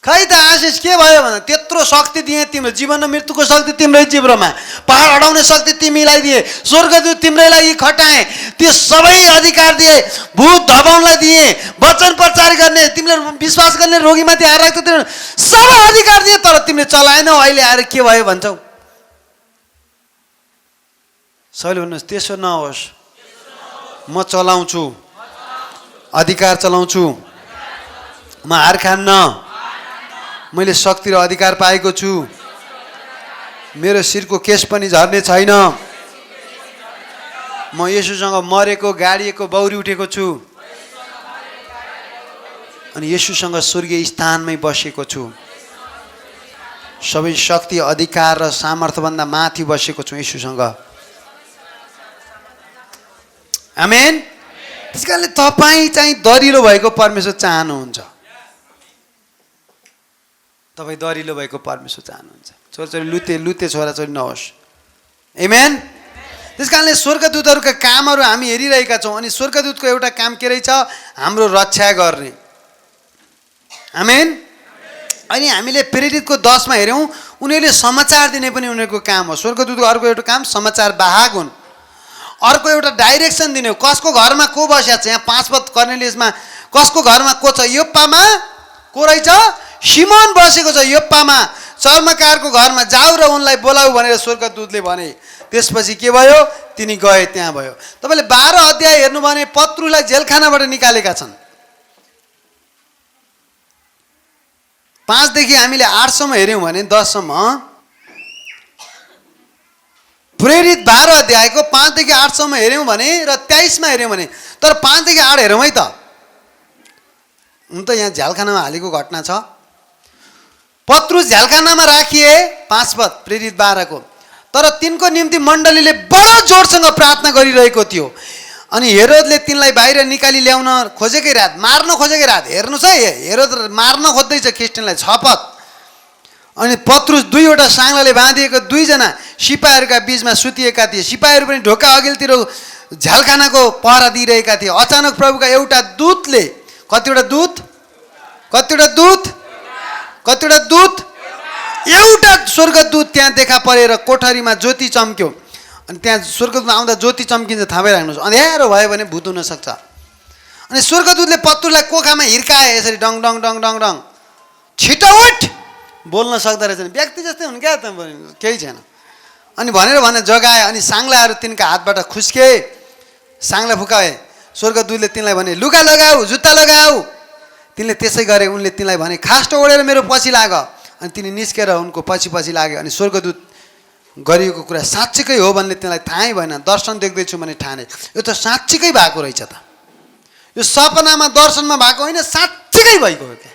खै त आशिष के भयो भने त्यत्रो शक्ति दिएँ तिम्रो जीवन र मृत्युको शक्ति तिम्रै जिब्रोमा, पहाड हटाउने शक्ति तिमीलाई दिए, स्वर्गदूत तिम्रैलाई यी खटाए, त्यो सबै अधिकार दिए, भूत धपाउनलाई दिए, वचन प्रचार गर्ने, तिमीले विश्वास गर्ने रोगीमाथि हात राख्छ तिमीले सबै अधिकार दिए, तर तिमीले चलाएनौ। अहिले आएर के भयो भन्छौ? सबैले भन्नुहोस् त्यसो नहोस्, म चलाउँछु, अधिकार चलाउँछु, म हार खान्न, मैले शक्ति र अधिकार पाएको छु, मेरो शिरको केश पनि झर्ने छैन, म येशूसँग मरेको गाडिएको बौरी उठेको छु अनि येशूसँग स्वर्गीय स्थानमै बसेको छु, सबै शक्ति अधिकार र सामर्थ्यभन्दा माथि बसेको छु येशूसँग। आमेन। त्यसकारणले तपाईँ चाहिँ दरिलो भएको परमेश्वर चाहनुहुन्छ, तपाईँ दरिलो भएको परमेश्वर चाहनुहुन्छ। छोराछोरी लुते छोराछोरी नहोस्। आमेन। त्यसकारणले स्वर्गदूतहरूका कामहरू हामी हेरिरहेका छौँ अनि स्वर्गदूतको एउटा काम के रहेछ? हाम्रो रक्षा गर्ने। आमेन। अनि हामीले प्रेरितको 10 मा हेऱ्यौँ, उनीहरूले समाचार दिने पनि उनीहरूको काम हो। स्वर्गदूतको अर्को एउटा काम समाचार वाहक हुन्। अर्को एउटा डाइरेक्सन दिने हो, कसको घरमा को बसेको छ। यहाँ 5 पद कर्नेलियसमा कसको घरमा को छ? योप्पामा को रहेछ? सिमोन बसेको छ योप्पामा, चर्मकारको घरमा जाऊ र उनलाई बोलाऊ भनेर स्वर्गदूतले भने। त्यसपछि के भयो? तिनी गए, त्यहाँ भयो। तपाईँले 12 अध्याय हेर्नु भने पत्रुलाई जेलखानाबाट निकालेका छन्। 5 देखि हामीले 8 सम्म हेऱ्यौँ भने 10 सम्म, प्रेरित 12 अध्यायको 5 देखि 8 सम्म हेऱ्यौँ भने र 23 मा हेऱ्यौँ भने, तर 5 देखि 8 हेरौँ है त। हुन त यहाँ झ्यालखानामा हालेको घटना छ। पत्रुस झ्यालखानामा राखिए, 5 पद प्रेरित 12 को। तर तिनको निम्ति मण्डलीले बडो जोडसँग प्रार्थना गरिरहेको थियो अनि हेरोदले तिनलाई बाहिर निकाली ल्याउन खोजेकै रात, मार्न खोजेकै रात। हेर्नुहोस् है, हेरोद मार्न खोज्दैछ ख्रिस्टियनलाई। 6 पद। अनि पत्रुस 2वटा साङ्लाले बाँधिएको 2 जना सिपाहीहरूका बीचमा सुतिएका थिए। सिपाहीहरू पनि ढोका अघिल्तिर झ्यालखानाको पहरा दिइरहेका थिए। अचानक प्रभुका एउटा दूतले, कतिवटा दूत? एउटा स्वर्गदूत त्यहाँ देखा परेर कोठरीमा ज्योति चम्क्यो। अनि त्यहाँ स्वर्गदूत आउँदा ज्योति चम्किन्छ, थाहा भइराख्नुहोस्। अँध्यारो भयो भने भूत हुनसक्छ। अनि स्वर्गदूतले पत्रुलाई कोखामा हिर्काए, यसरी डङ डङ डङ डङ डङ, छिटो उठ। बोल्न सक्दो रहेछन्, व्यक्ति जस्तै हुन् क्या, त केही छैन। अनि भनेर जगाए। अनि साङ्लाहरू तिनका हातबाट खुस्के, साङ्ला फुकाए। स्वर्गदूतले तिनलाई भने लुगा लगाऊ, जुत्ता लगाऊ। तिनले त्यसै गरे। उनले तिनलाई भने खास्टो ओढेर मेरो पछि लाग। अनि तिनी निस्केर उनको पछि लागे। अनि स्वर्गदूत गरिएको कुरा साँच्चीकै हो भन्ने तिनलाई थाहै भएन। दर्शन देख्दैछु भने ठाने यो त साँच्चीकै भएको रहेछ त, यो सपनामा दर्शनमा भएको होइन, साँच्चीकै भएको हो क्या।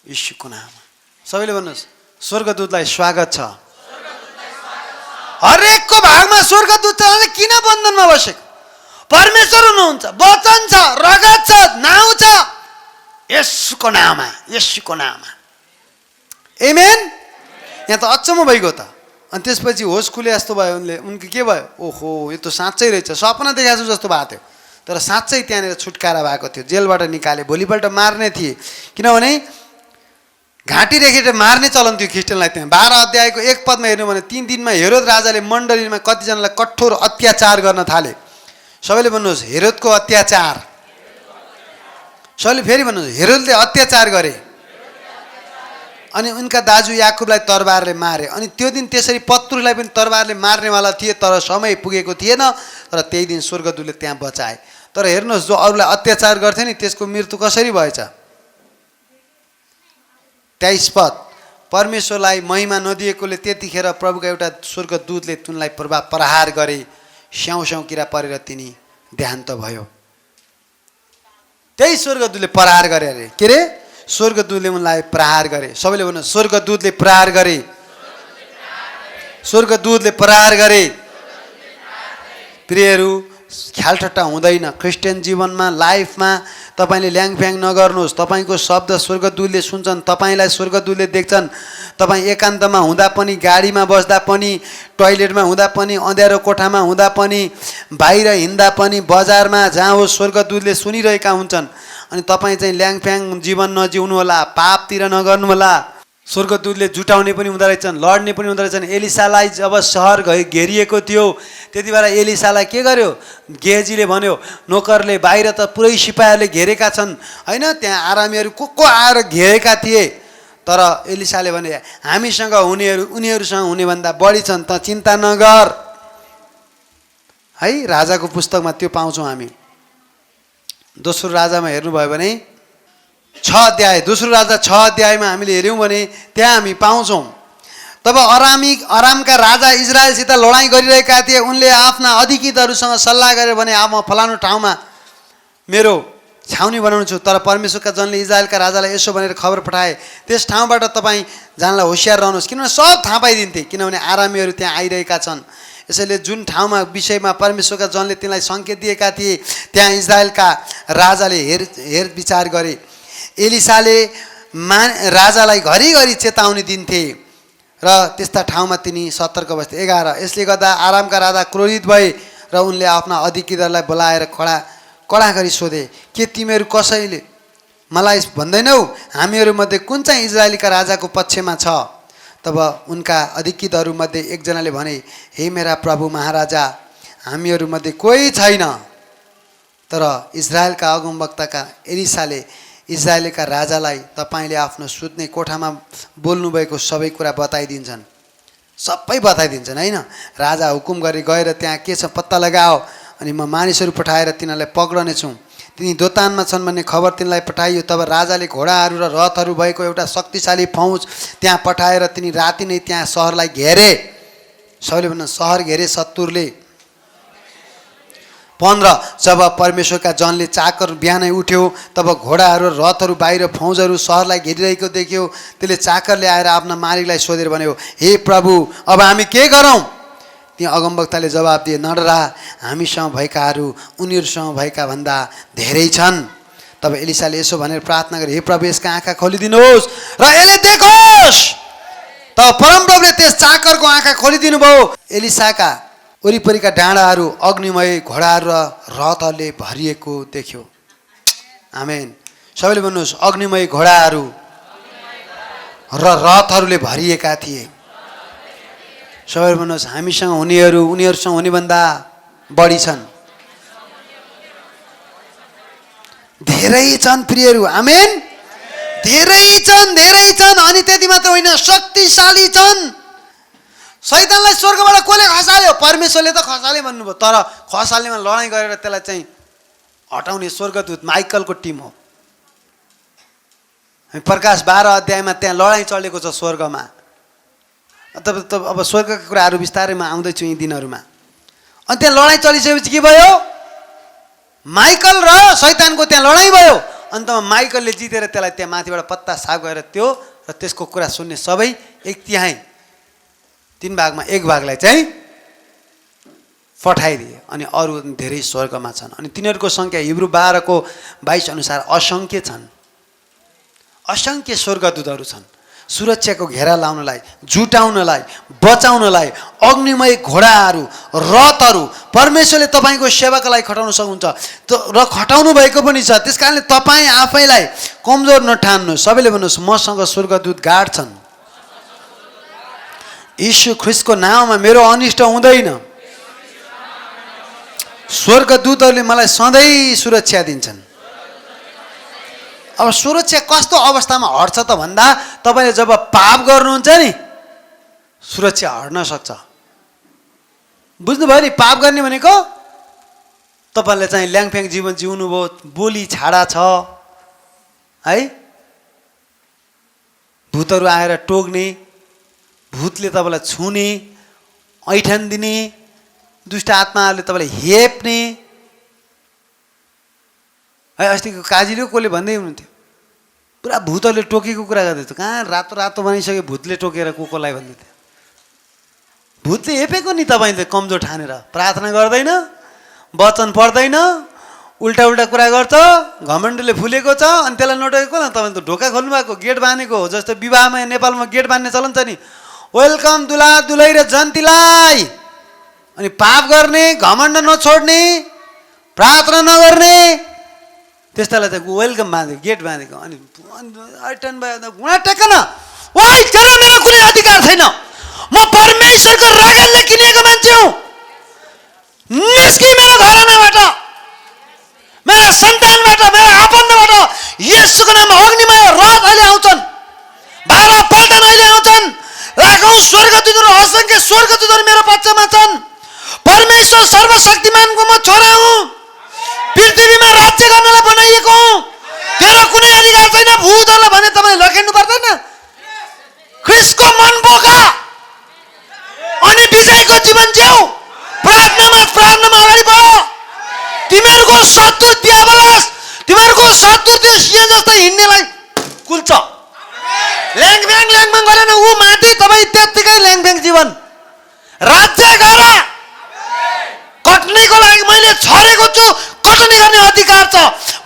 यीशुको नाममा सबैले भन्नुहोस् स्वर्गदूतलाई स्वागत छ। हरेकको भागमा स्वर्गदूत छ। किन बन्धनमा बसेको? परमेश्वर हुनुहुन्छ, वचन छ, रगत छ, नाउँ छ, येशूको नाममा, येशूको नाममा। आमेन। यहाँ त अचम्म भइगयो त। अनि त्यसपछि होस खुले जस्तो भयो। उनको के भयो? ओहो, यो त साँच्चै रहेछ, सपना देखाएको जस्तो भएको थियो। तर साँच्चै त्यहाँनिर छुटकारा भएको थियो, जेलबाट निकाले। भोलिपल्ट मार्ने थिए, किनभने घाँटी रेखेर मार्ने चलन थियो ख्रिस्टियनलाई। त्यहाँ 12 अध्यायको 1 पदमा हेर्नु भने 3 दिनमा हेरोद राजाले मण्डलीमा कतिजनालाई कठोर अत्याचार गर्न थाले। सबैले भन्नुहोस् हेरोदको अत्याचार। सबैले फेरि भन्नुहोस् हेरोदले अत्याचार गरे अनि उनका दाजु याकुबलाई तरबारले मारे। अनि त्यो दिन त्यसरी पत्रुलाई पनि तरबारले मार्नेवाला थिए, तर समय पुगेको थिएन। तर त्यही दिन स्वर्गदूतले त्यहाँ बचाए। तर हेर्नुहोस्, जो अरूलाई अत्याचार गर्थे नि त्यसको मृत्यु कसरी भएछ? 23 पद। परमेश्वरलाई महिमा नदिएकोले त्यतिखेर प्रभुका एउटा स्वर्गदूतले तिनलाई प्रहार गरे। स्याउ स्याउ किरा परेर तिनी देहान्त भयो। त्यही स्वर्गदूतले प्रहार गरे अरे। के रे? स्वर्गदूतले उनलाई प्रहार गरे। सबैले भन्नु स्वर्गदूतले प्रहार गरे, स्वर्गदूतले प्रहार गरे। प्रियहरू, ख्यालठट्टा हुँदैन। क्रिस्चियन जीवनमा लाइफमा तपाईँले ल्याङफ्याङ नगर्नुहोस्। तपाईँको शब्द स्वर्गदूतले सुन्छन्, तपाईँलाई स्वर्गदूतले देख्छन्। तपाईँ एकान्तमा हुँदा पनि, गाडीमा बस्दा पनि, टोइलेटमा हुँदा पनि, अँध्यारो कोठामा हुँदा पनि, बाहिर हिँड्दा पनि, बजारमा जहाँ होस् स्वर्गदूतले सुनिरहेका हुन्छन्। अनि तपाईँ चाहिँ ल्याङफ्याङ जीवन नजिउनु होला, पापतिर नगर्नु होला। स्वर्गदूतले जुटाउने पनि हुँदो रहेछन्, लड्ने पनि हुँदो रहेछन्। एलिसालाई जब सहर घेरिएको थियो त्यति बेला एलिसालाई के गर्यो? गेहजीले भन्यो, नोकरले बाहिर त पुरै सिपाहीहरूले घेरेका छन् होइन, त्यहाँ आरामीहरू को आएर घेरेका थिए। तर एलिसाले भने हामीसँग हुनेहरू उनीहरूसँग हुनेभन्दा बढी छन्, त चिन्ता नगर है। राजाको पुस्तकमा त्यो पाउँछौँ हामी। दोस्रो राजामा हेर्नुभयो भने 6 अध्याय, दोस्रो राजा 6 अध्यायमा हामीले हेऱ्यौँ भने त्यहाँ हामी पाउँछौँ। तब अरामका राजा इजरायलसित लडाइँ गरिरहेका थिए। उनले आफ्ना अधिकृतहरूसँग सल्लाह गरेर भने, अब म फलानु ठाउँमा मेरो छाउनी बनाउनु छु। तर परमेश्वरका जनले इजरायलका राजालाई यसो भनेर खबर पठाए, त्यस ठाउँबाट तपाईँ जानलाई होसियार रहनुहोस्, किनभने सब थाहा पाइदिन्थे, किनभने आरामीहरू त्यहाँ आइरहेका छन्। यसैले जुन ठाउँमा विषयमा परमेश्वरका जनले तिनलाई सङ्केत दिएका थिए त्यहाँ इजरायलका राजाले हेरविचार गरे। एलिसाले राजालाई घरिघरि चेतावनी दिन्थे र त्यस्ता ठाउँमा तिनी सतर्क बस्थे। 11 यसले गर्दा आरामका राजा क्रोधित भए र उनले आफ्ना अधिकृतहरूलाई बोलाएर कडा गरी सोधे, के तिमीहरू कसैले मलाई भन्दैनौ हामीहरूमध्ये कुन चाहिँ इजरायलीका राजाको पक्षमा छ? तब उनका अधिकृतहरूमध्ये एकजनाले भने, हे मेरा प्रभु महाराजा, हामीहरूमध्ये कोही छैन। तर इजरायलका अगमवक्ताका एलिसाले इजरायलका राजालाई तपाईँले आफ्नो सुत्ने कोठामा बोल्नुभएको सबै कुरा बताइदिन्छन्, सबै बताइदिन्छन् होइन। राजा हुकुम गरे गएर त्यहाँ के छ पत्ता लगाओ, अनि म मानिसहरू पठाएर तिनीहरूलाई पक्रनेछु। तिनी दोतानमा छन् भन्ने खबर तिनीलाई पठाइयो। तब राजाले घोडाहरू र रथहरू भएको एउटा शक्तिशाली फौज त्यहाँ पठाएर तिनी राति नै त्यहाँ सहरलाई घेरे। सबैले भन्नु सहर घेरे शत्रुले। 15 जब परमेश्वरका जनले चाकर बिहानै उठ्यो तब घोडाहरू र रथहरू बाहिर फौजहरू सहरलाई घेरिरहेको देख्यो। त्यसले चाकरले आएर आफ्ना मालिकलाई सोधेर भन्यो, हे प्रभु, अब हामी के गरौँ? त्यहाँ अगमवक्ताले जवाब दिए, नडरा, हामीसँग भएकाहरू उनीहरूसँग भएका भन्दा धेरै छन्। तब एलिसाले यसो भनेर प्रार्थना गरे, हे प्रभु, यसका आँखा खोलिदिनुहोस् र यसले देखोस्। तब परमप्रभुले त्यस चाकरको आँखा खोलिदिनु भयो। एलिसाका वरिपरिका डाँडाहरू अग्निमय घोडाहरू र रथहरूले भरिएको देख्यो। आमेन। सबैले भन्नुहोस्, अग्निमय घोडाहरू र रथहरूले भरिएका थिए। सबैले भन्नुहोस्, हामीसँग हुनेहरू उनीहरूसँग हुनेभन्दा बढी छन्, धेरै छन् प्रियहरू। आमेन। धेरै छन् अनि त्यति मात्र होइन, शक्तिशाली छन्। शैतानलाई स्वर्गबाट कसले खसाल्यो? परमेश्वरले त खसाले भन्नुभयो, तर खसाल्नेमा लडाइँ गरेर त्यसलाई चाहिँ हटाउने स्वर्गदूत माइकलको टिम हो। प्रकाश 12 अध्यायमा त्यहाँ लडाइँ चलेको छ स्वर्गमा। अब स्वर्गका कुराहरू बिस्तारै म आउँदैछु यी दिनहरूमा। अनि त्यहाँ लडाइँ चलिसकेपछि के भयो? माइकल र शैतानको त्यहाँ लडाइँ भयो। अन्तमा माइकलले जितेर त्यसलाई त्यहाँ माथिबाट पत्ता साफ गरेर त्यो र त्यसको कुरा सुन्ने सबै 1/3 3 भागमा 1 भागलाई चाहिँ पठाइदिए। अनि अरू धेरै स्वर्गमा छन्। अनि तिनीहरूको सङ्ख्या हिब्रू 12:22 अनुसार असङ्ख्य छन्। असङ्ख्य स्वर्गदूतहरू छन् सुरक्षाको घेरा लाउनलाई, जुटाउनलाई, बचाउनलाई। अग्निमय घोडाहरू, रथहरू परमेश्वरले तपाईँको सेवाको लागि खटाउन सक्नुहुन्छ र खटाउनु भएको पनि छ। त्यस कारणले तपाईँ आफैलाई कमजोर नठान्नु। सबैले भन्नुहोस्, मसँग स्वर्गदूत गार्ड छन्। यीशु ख्रिस्टको नाममा मेरो अनिष्ट हुँदैन। स्वर्गदूतहरूले मलाई सधैँ सुरक्षा दिन्छन्। अब सुरक्षा कस्तो अवस्थामा हट्छ त भन्दा, तपाईँले जब पाप गर्नुहुन्छ नि सुरक्षा हट्न सक्छ। बुझ्नुभयो नि? पाप गर्ने भनेको तपाईँले चाहिँ ल्याङफ्याङ जीवन जिउनु भयो, बोली छाडा छ है, भूतहरू आएर टोक्ने, भूतले तपाईँलाई छुने, ऐठन दिने, दुष्ट आत्माहरूले तपाईँलाई हेप्ने है। अस्तिको काजीले कसले भन्दै हुनुहुन्थ्यो, पुरा भूतहरूले टोकेको कुरा गर्दैथ्यो। कहाँ रातो रातो बनाइसक्यो भूतले टोकेर कसलाई भन्दै थियो। भूतले हेपेको नि तपाईँले कमजोर ठानेर प्रार्थना गर्दैन, वचन पढ्दैन, उल्टा उल्टा कुरा गर्छ, घमण्डले फुलेको छ। अनि त्यसलाई नटोकेको न, तपाईँ त ढोका खोल्नु भएको, गेट बाँधेको हो। जस्तो विवाहमा नेपालमा गेट बाँध्ने चलन छ नि, वेलकम दुला दुलै र जन्तीलाई। अनि पाप गर्ने, घमण्ड नछोड्ने, प्रार्थना नगर्ने, त्यस्तालाई चाहिँ वेलकम बाँधेको, गेट बाँधेको। अनि टर्न भयो, घुँडा टेक न, ओइ तेरो मेरो कुनै अधिकार छैन, म परमेश्वरको रगतले किनेको मान्छे हुँ। निस्की मेरो घरानाबाट, मेरा सन्तानबाट, मेरा आफन्तबाट। येशूको नाममा अग्निमय रथ अहिले आउँछन्, भाला पल्टन अहिले आउँछन्। लाखौं स्वर्गदूतहरू, असंख्य स्वर्गदूतहरू मेरो पक्षमा छन्। परमेश्वर सर्वशक्तिमानको म छोरा हुँ, पृथ्वीमा राज्य गर्नलाई बनाइएको हुँ। तेरो कुनै अधिकार छैन। भूतहरूलाई भने तपाईले लखेड्नु पर्दैन। ख्रीष्टको मन बोका अनि विजयको जीवन जिउ। प्रार्थनामा अगाडि बढ। तिमीहरूको शत्रु दियावलस, तिमीहरूको शत्रु त्यो सिंह जस्तो हिँड्नेलाई कुल्छ। ल्याङफ्याङ गरेन ऊ माथि, तपाईँ त्यत्तिकै ल्याङफ्याङ जीवन। राज्य गर। कट्नेको लागि मैले छरेको छु, कटनी गर्ने अधिकार छ।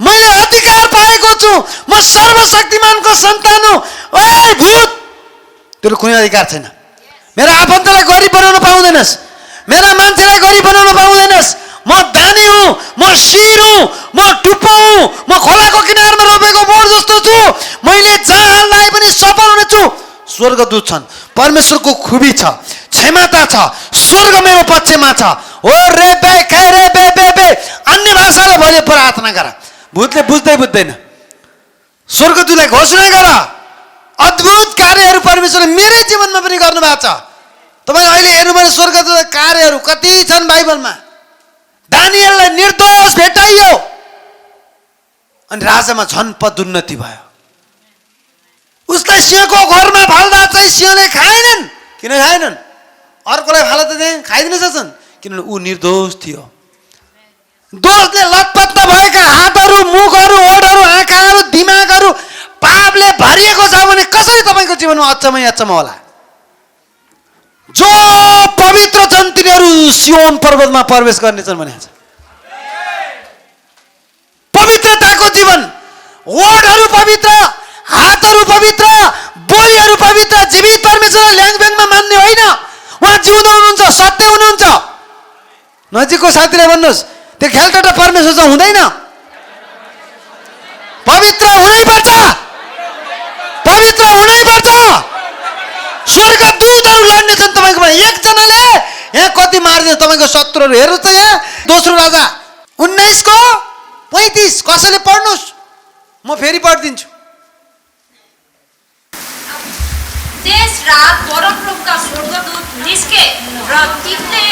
मैले अधिकार पाएको छु। म सर्वशक्तिमानको सन्तान हुँ। ओए भूत, तेरो कुनै अधिकार छैन। मेरा आफन्तलाई गरिब बनाउन पाउँदैनस्, मेरा मान्छेलाई गरिब बनाउन पाउँदैनस्। म दानी हुँ, म शिर हुँ, म टुप्पो हुँ, म खोलाको किनारमा रोपेको बोट जस्तो छु। मैले जहाँ लाए पनि सफल हुनेछु। स्वर्गदूत छन्, परमेश्वरको खुबी छ, क्षमता छ, स्वर्ग मेरो पक्षमा छ। हो रे बे खे रे बे बे बे, अन्य भाषाले भोलि प्रार्थना गर। भूतले बुझ्दैन। स्वर्गदूतलाई घोषणा गर। अद्भुत कार्यहरू परमेश्वरले मेरो जीवनमा पनि गर्नुभएको छ। तपाईँ अहिले हेर्नुभयो स्वर्गदूत कार्यहरू कति छन् बाइबलमा। दानिएललाई निर्दोष भेटाइयो अनि राजामा झन् पदोन्नति भयो। उसलाई सिंहको घरमा फाल्दा चाहिँ सिंहले खाएनन्। किन खाएनन्? अर्कोलाई फाल्दा चाहिँ खाइदिन सक्छन्, किनभने ऊ निर्दोष थियो। दोषले लतपत्त भएका हातहरू, मुखहरू, ओठहरू, आँखाहरू, दिमागहरू पापले भरिएको छ भने कसरी तपाईँको जीवनमा अचम्म होला। जो पवित्र छन् तिनीहरू सियोन पर्वतमा प्रवेश गर्नेछन् भनेको छ। पवित्रताको जीवन, ओठहरू पवित्र, हातहरू पवित्र, बोलीहरू पवित्र। जीवित परमेश्वरलाई ल्याङफ्याङमा मान्ने होइन, उहाँ जिउँदो हुनुहुन्छ, सत्य हुनुहुन्छ। नजिकको साथीलाई भन्नुहोस्, त्यो खेलटटा परमेश्वर चाहिँ हुँदैन। पवित्र हुनैपर्छ, पवित्र हुनैपर्छ। स्वर्गदूतहरू लड्नेछन् तपाईँकोमा। एकजनाले यहाँ कति मारिदिन्छ तपाईँको शत्रुहरू। हेर्नु त यहाँ दोस्रो राजा 19:35। कसैले पढ्नुहोस्, म फेरि पढिदिन्छु। त्यस रात परमप्रभुका स्वर्गदूत निस्के र तिनले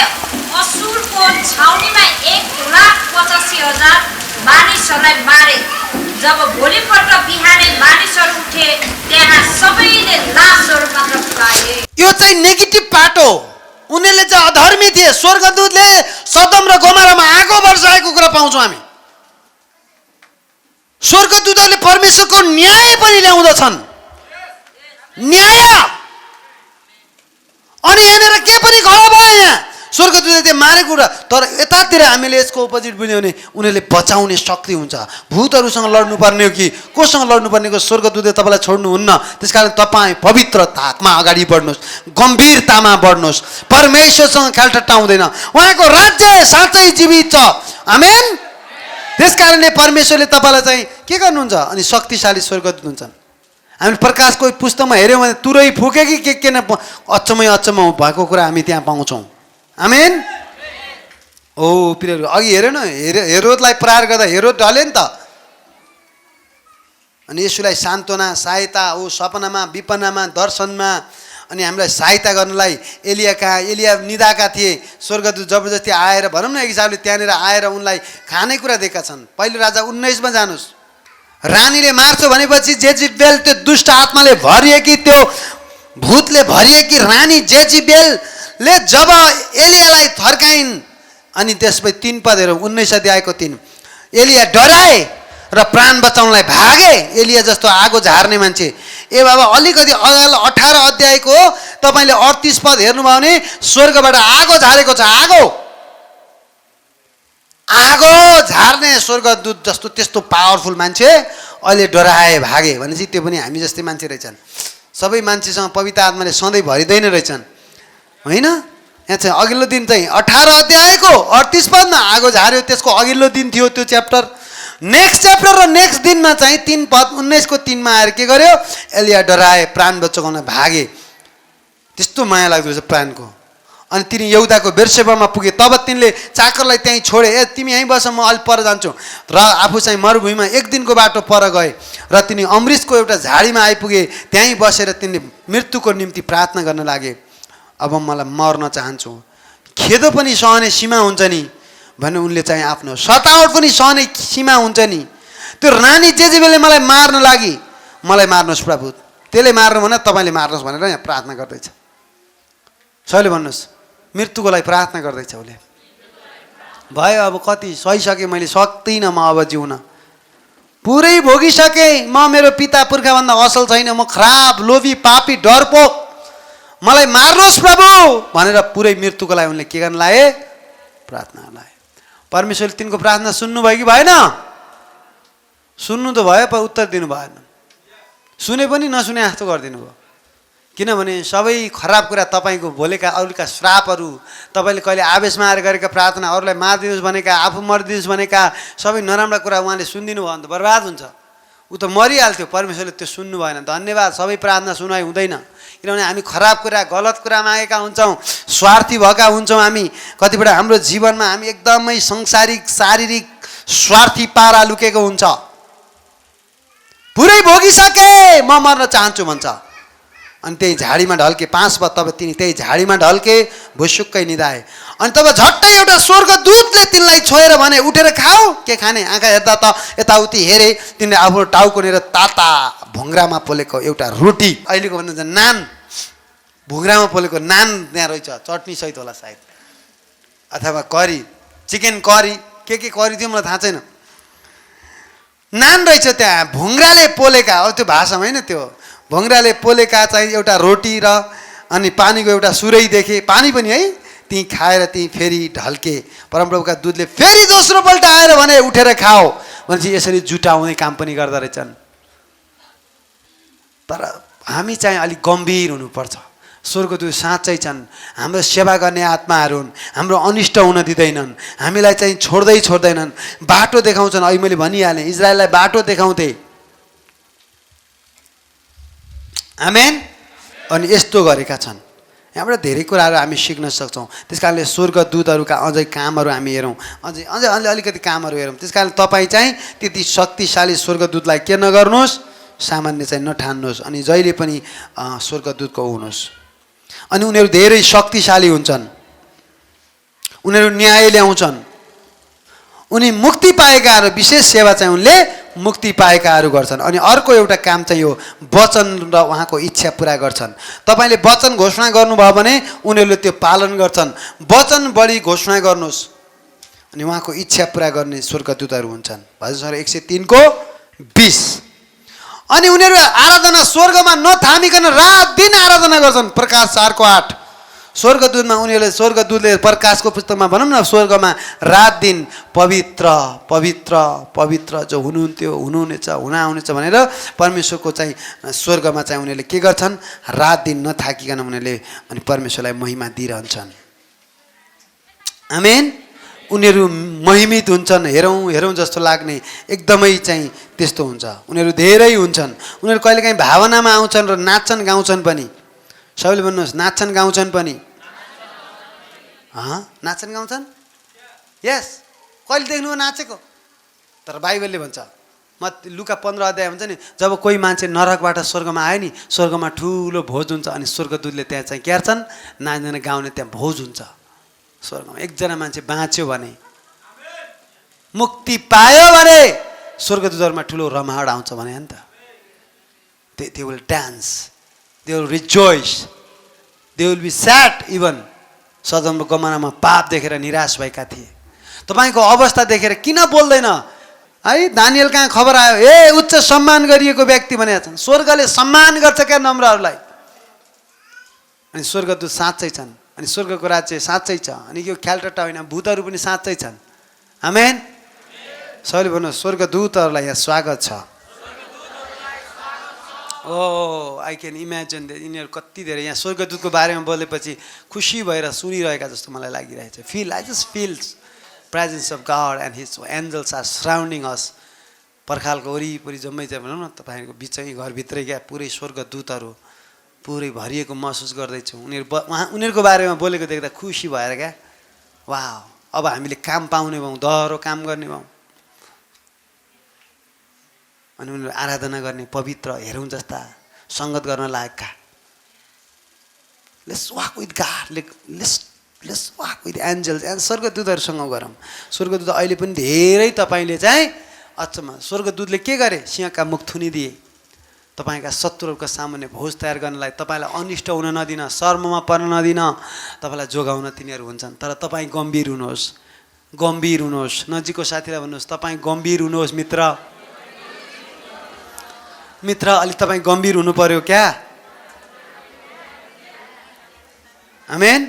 असुरको छाउनीमा 1,85,000 मानिसहरूलाई मारे। जब भोलिपल्ट बिहानै मानिसहरू उठे, त्यहाँ सबैले लासहरू मात्र पाए। यो चाहिँ नेगेटिभ पार्ट हो। उनीहरूले चाहिँ अधर्मी थिए। स्वर्गदूतले सदम र गोमरामा आगो बर्साएको कुरा पाउँछौँ हामी। स्वर्गदूतहरूले परमेश्वरको न्याय पनि ल्याउँदछन्। न्याय। अनि यहाँनिर के पनि खडा भयो यहाँ। स्वर्गदूतले त्यो मारेको कुरा, तर यतातिर हामीले यसको अपोजिट बुझ्यौँ भने उनीहरूले बचाउने शक्ति हुन्छ। भूतहरूसँग लड्नुपर्ने हो कि कोसँग लड्नुपर्ने हो, स्वर्गदूतले तपाईँलाई छोड्नुहुन्न। त्यसकारण तपाईँ पवित्रतामा अगाडि बढ्नुहोस्, गम्भीरतामा बढ्नुहोस्। परमेश्वरसँग खेलठट्टा हुँदैन। उहाँको राज्य साँच्चै जीवित छ। आमेन। त्यसकारणले परमेश्वरले तपाईँलाई चाहिँ के गर्नुहुन्छ, अनि शक्तिशाली स्वर्गदूत हुन्छन्। हामी प्रकाशको पुस्तकमा हेऱ्यौँ भने तुरै फुके कि के न अचम्म भएको कुरा हामी त्यहाँ पाउँछौँ। आमेन। ओ प्रियहरू, अघि हेऱ्यो न, हेरोदलाई प्रहार गर्दा हेरोद ढले नि त। अनि यसुलाई सान्त्वना, सहायता, ओ सपनामा, विपनामा, दर्शनमा, अनि हामीलाई सहायता गर्नलाई एलिया कहाँ, एलिया निदाएका थिए। स्वर्गदूत जबरजस्ती आएर भनौँ न एक हिसाबले त्यहाँनिर आएर उनलाई खाने कुरा दिएका छन्। पहिलो राजा 19 जानुहोस्। रानीले मार्छु भनेपछि जेजिबेल, त्यो दुष्ट आत्माले भरिएकी, त्यो भूतले भरिएकी रानी जेजिबेलले जब एलियालाई थर्काइन्, अनि त्यसपछि 3 पदहरू 19 अध्यायको 3, एलिया डराए र प्राण बचाउनलाई भागे। एलिया जस्तो आगो झार्ने मान्छे। ए बाबा, अलिकति 18 अध्यायको तपाईँले 38 पद हेर्नुभयो भने स्वर्गबाट आगो झारेको छ। आगो आगो झार्ने स्वर्गदूत जस्तो त्यस्तो पावरफुल मान्छे अहिले डराए भागे भनेपछि त्यो पनि हामी जस्तै मान्छे रहेछन्। सबै मान्छेसँग पवित्र आत्माले सधैँ भरिँदैन रहेछन् होइन। यहाँ चाहिँ अघिल्लो दिन चाहिँ 18 अध्यायको 38 पदमा आगो झार्यो, त्यसको अघिल्लो दिन थियो त्यो च्याप्टर। नेक्स्ट च्याप्टर र नेक्स्ट दिनमा चाहिँ 3 पद 19 को 3 मा आएर के गर्यो, एलिया डराए, प्राण बचाउन भागे। त्यस्तो माया लाग्दो रहेछ प्राणको। अनि तिनी यहुदाको बेर्सेबामा पुगे, तब तिनले चाकरलाई त्यहीँ छोडे, ए तिमी यहीँ बस, म अलि पर जान्छु, र आफू चाहिँ मरुभूमिमा 1 दिनको बाटो पर गए। र तिनी अमृतको एउटा झाडीमा आइपुगे, त्यहीँ बसेर तिनले मृत्युको निम्ति प्रार्थना गर्न लागे। अब मलाई मर्न चाहन्छु, खेदो पनि सहने सीमा हुन्छ नि भने उनले चाहिँ आफ्नो सतावट पनि सहने सीमा हुन्छ नि। त्यो रानी जेजेबेलले मलाई मार्न लागि, मलाई मार्नुहोस् प्रभु, त्यसले मार्नु भने तपाईँले मार्नुहोस् भनेर यहाँ प्रार्थना गर्दैछ। सबैले भन्नुहोस्, मृत्युको लागि प्रार्थना गर्दैछ उसले। भयो अब कति सहिसकेँ मैले, सक्दिनँ म अब जिउन, पुरै भोगिसकेँ म, मेरो पिता पुर्खाभन्दा असल छैन, म खराब, लोभी, पापी, डरपोक, मलाई मार्नुहोस् प्रभु भनेर पुरै मृत्युको लागि उनले के गर्न लाए, प्रार्थना लाए। परमेश्वरले तिनको प्रार्थना सुन्नुभयो कि भएन? सुन्नु त भयो, पर उत्तर दिनु भएन। सुने पनि नसुने जस्तो गरिदिनु भयो। किनभने सबै खराब कुरा तपाईँको बोलेका अरूका श्रापहरू, तपाईँले कहिले आवेशमा आएर गरेका प्रार्थना, अरूलाई मारिदिनुहोस् भनेका, आफू मरिदिनुहोस् भनेका सबै नराम्रा कुरा उहाँले सुनिदिनु भयो भने त बर्बाद हुन्छ। ऊ त मरिहाल्थ्यो, परमेश्वरले त्यो सुन्नु भएन। धन्यवाद, सबै प्रार्थना सुनाइ हुँदैन। किनभने हामी खराब कुरा, गलत कुरा मागेका हुन्छौँ, स्वार्थी भएका हुन्छौँ हामी। कतिपल्ट हाम्रो जीवनमा हामी एकदमै संसारिक, शारीरिक, स्वार्थी पारा लुकेको हुन्छ। पुरै भोगिसके, म मर्न चाहन्छु भन्छ। अनि त्यही झाडीमा ढल्के, 5 पद, तब तिनी त्यही झाडीमा ढल्के, भुसुक्कै निदाए। अनि तब झट्टै एउटा स्वर्गदूतले तिनलाई छोएर भने, उठेर खाऊ। के खाने? आँखा हेर्दा त यताउति हेरे, तिनले आफ्नो टाउको लिएर ताता भुङ्ग्रामा पोलेको एउटा रोटी, अहिलेको भन्दा नान, भुङ्ग्रामा पोलेको नान त्यहाँ रहेछ, चटनी सहित होला सायद, अथवा करी, चिकन करी, के करी थियो मलाई थाहा छैन, नान रहेछ त्यहाँ, भुङ्ग्राले पोलेका। अब त्यो भाषामा होइन, त्यो भुङ्ग्राले पोलेका चाहिँ एउटा रोटी र अनि पानीको एउटा सुरै देखे, पानी पनि है, त्यहीँ खाएर त्यहीँ फेरि ढल्के। परमप्रभुका दूतले फेरि दोस्रोपल्ट आएर भने, उठेर खाओ भनेपछि यसरी जुटाउने काम पनि गर्दो रहेछन्। तर हामी चाहिँ अलिक गम्भीर हुनुपर्छ। स्वर्गदूत साँच्चै छन्, हाम्रो सेवा गर्ने आत्माहरू हुन्, हाम्रो अनिष्ट हुन दिँदैनन्, हामीलाई चाहिँ छोड्दैनन्, बाटो देखाउँछन्। अहिले मैले भनिहालेँ, इजरायललाई बाटो देखाउँथे। आमेन। अनि यस्तो गरेका छन्। यहाँबाट धेरै कुराहरू हामी सिक्न सक्छौँ। त्यस कारणले स्वर्गदूतहरूका अझै कामहरू हामी हेरौँ, अझै अलिकति कामहरू हेरौँ। त्यस कारण तपाईँ चाहिँ त्यति शक्तिशाली स्वर्गदूतलाई के नगर्नुहोस्, सामान्य चाहिँ नठान्नुहोस्, अनि जहिले पनि स्वर्गदूतको हुनुहोस्। अनि उनीहरू धेरै शक्तिशाली हुन्छन्, उनीहरू न्याय ल्याउँछन्। उनी मुक्ति पाएकाहरू, विशेष सेवा चाहिँ उनले मुक्ति पाएकाहरू गर्छन्। अनि अर्को एउटा काम चाहिँ यो वचन र उहाँको इच्छा पुरा गर्छन्। तपाईँले वचन घोषणा गर्नुभयो भने उनीहरूले त्यो पालन गर्छन्। वचन बढी घोषणा गर्नुहोस्, अनि उहाँको इच्छा पुरा गर्ने स्वर्गदूतहरू हुन्छन्। भजन 103 को 20। अनि उनीहरू आराधना स्वर्गमा नथामिकन रात दिन आराधना गर्छन्। प्रकाश 4 को 8। स्वर्गदूतमा स्वर्गदूतले प्रकाशको पुस्तकमा भनौँ न, स्वर्गमा रात दिन पवित्र पवित्र पवित्र जो हुनुहुन्थ्यो, हुनुहुनेछ, हुनुहुन्छ भनेर परमेश्वरको चाहिँ स्वर्गमा चाहिँ उनीहरूले के गर्छन्, रात दिन नथाकिकन उनीहरूले अनि परमेश्वरलाई महिमा दिइरहन्छन्। आमेन। उनीहरू महिमित हुन्छन्, हेरौँ जस्तो लाग्ने, एकदमै चाहिँ त्यस्तो हुन्छ। उनीहरू धेरै हुन्छन्। उनीहरू कहिलेकाहीँ भावनामा आउँछन् र नाच्छन् गाउँछन् पनि। सबैले भन्नुहोस्, नाच्छन् गाउँछन् पनि। नाच्छन् गाउँछन्? यस। कहिले देख्नुभयो नाचेको? तर बाइबलले भन्छ, लुका 15 अध्याय भन्छ नि, जब कोही मान्छे नरकबाट स्वर्गमा आयो नि, स्वर्गमा ठुलो भोज हुन्छ, अनि स्वर्गदूतले त्यहाँ चाहिँ क्यार्छन्, नाच्दैन गाउने, त्यहाँ भोज हुन्छ स्वर्गमा। एकजना मान्छे बाँच्यो भने, मुक्ति पायो भने स्वर्गदूतहरूमा ठुलो रमाड आउँछ भने नि त। They will dance, they will rejoice, they will be sad even। सदमको गमनामा पाप देखेर निराश भएका थिए। तपाईँको अवस्था देखेर किन बोल्दैन है? दानियल कहाँ खबर आयो, ए उच्च सम्मान गरिएको व्यक्ति भनेका छन्। स्वर्गले सम्मान गर्छ क्या नम्रहरूलाई। अनि स्वर्गदूत साँच्चै छन्, अनि स्वर्गको राज्य साँच्चै छ। अनि यो ख्यालटट्टा होइन, भूतहरू पनि साँच्चै छन्। आमेन। सबैले भन्नु स्वर्गदूतहरूलाई यहाँ स्वागत छ। ओ आई क्यान इमेजिन यिनीहरू कति धेरै यहाँ स्वर्गदूतको बारेमा बोलेपछि खुसी भएर सुनिरहेका जस्तो मलाई लागिरहेछ। I just feels presence of God and his angels are surrounding us. पर्खालको वरिपरि जम्मै चाहिँ भनौँ न तपाईँहरूको बिचै घरभित्रै क्या पुरै स्वर्गदूतहरू पुरै भरिएको महसुस गर्दैछु। उनीहरूको बारेमा बोलेको देख्दा खुसी भएर क्या वाह अब हामीले काम पाउने भयौँ, दह्रो काम गर्ने भयौँ। अनि उनीहरू आराधना गर्ने पवित्र हेरौँ जस्ता सङ्गत गर्न लायकका। Let's walk with God, let's walk with angels and स्वर्गदूतहरूसँग गरौँ। स्वर्गदूत अहिले पनि धेरै तपाईँले चाहिँ अचम्म स्वर्गदूतले के गरे? सिंहका मुख थुनिदिए तपाईँका शत्रुहरूका सामुन्ने भोज तयार गर्नलाई, तपाईँलाई अनिष्ट हुन नदिन, शर्ममा पर्न नदिन, तपाईँलाई जोगाउन तिनीहरू हुन्छन्। तर तपाईँ गम्भीर हुनुहोस्, गम्भीर हुनुहोस्। नजिकको साथीलाई भन्नुहोस् तपाईँ गम्भीर हुनुहोस्। मित्र अलि तपाईँ गम्भीर हुनु पर्यो क्या। आमेन।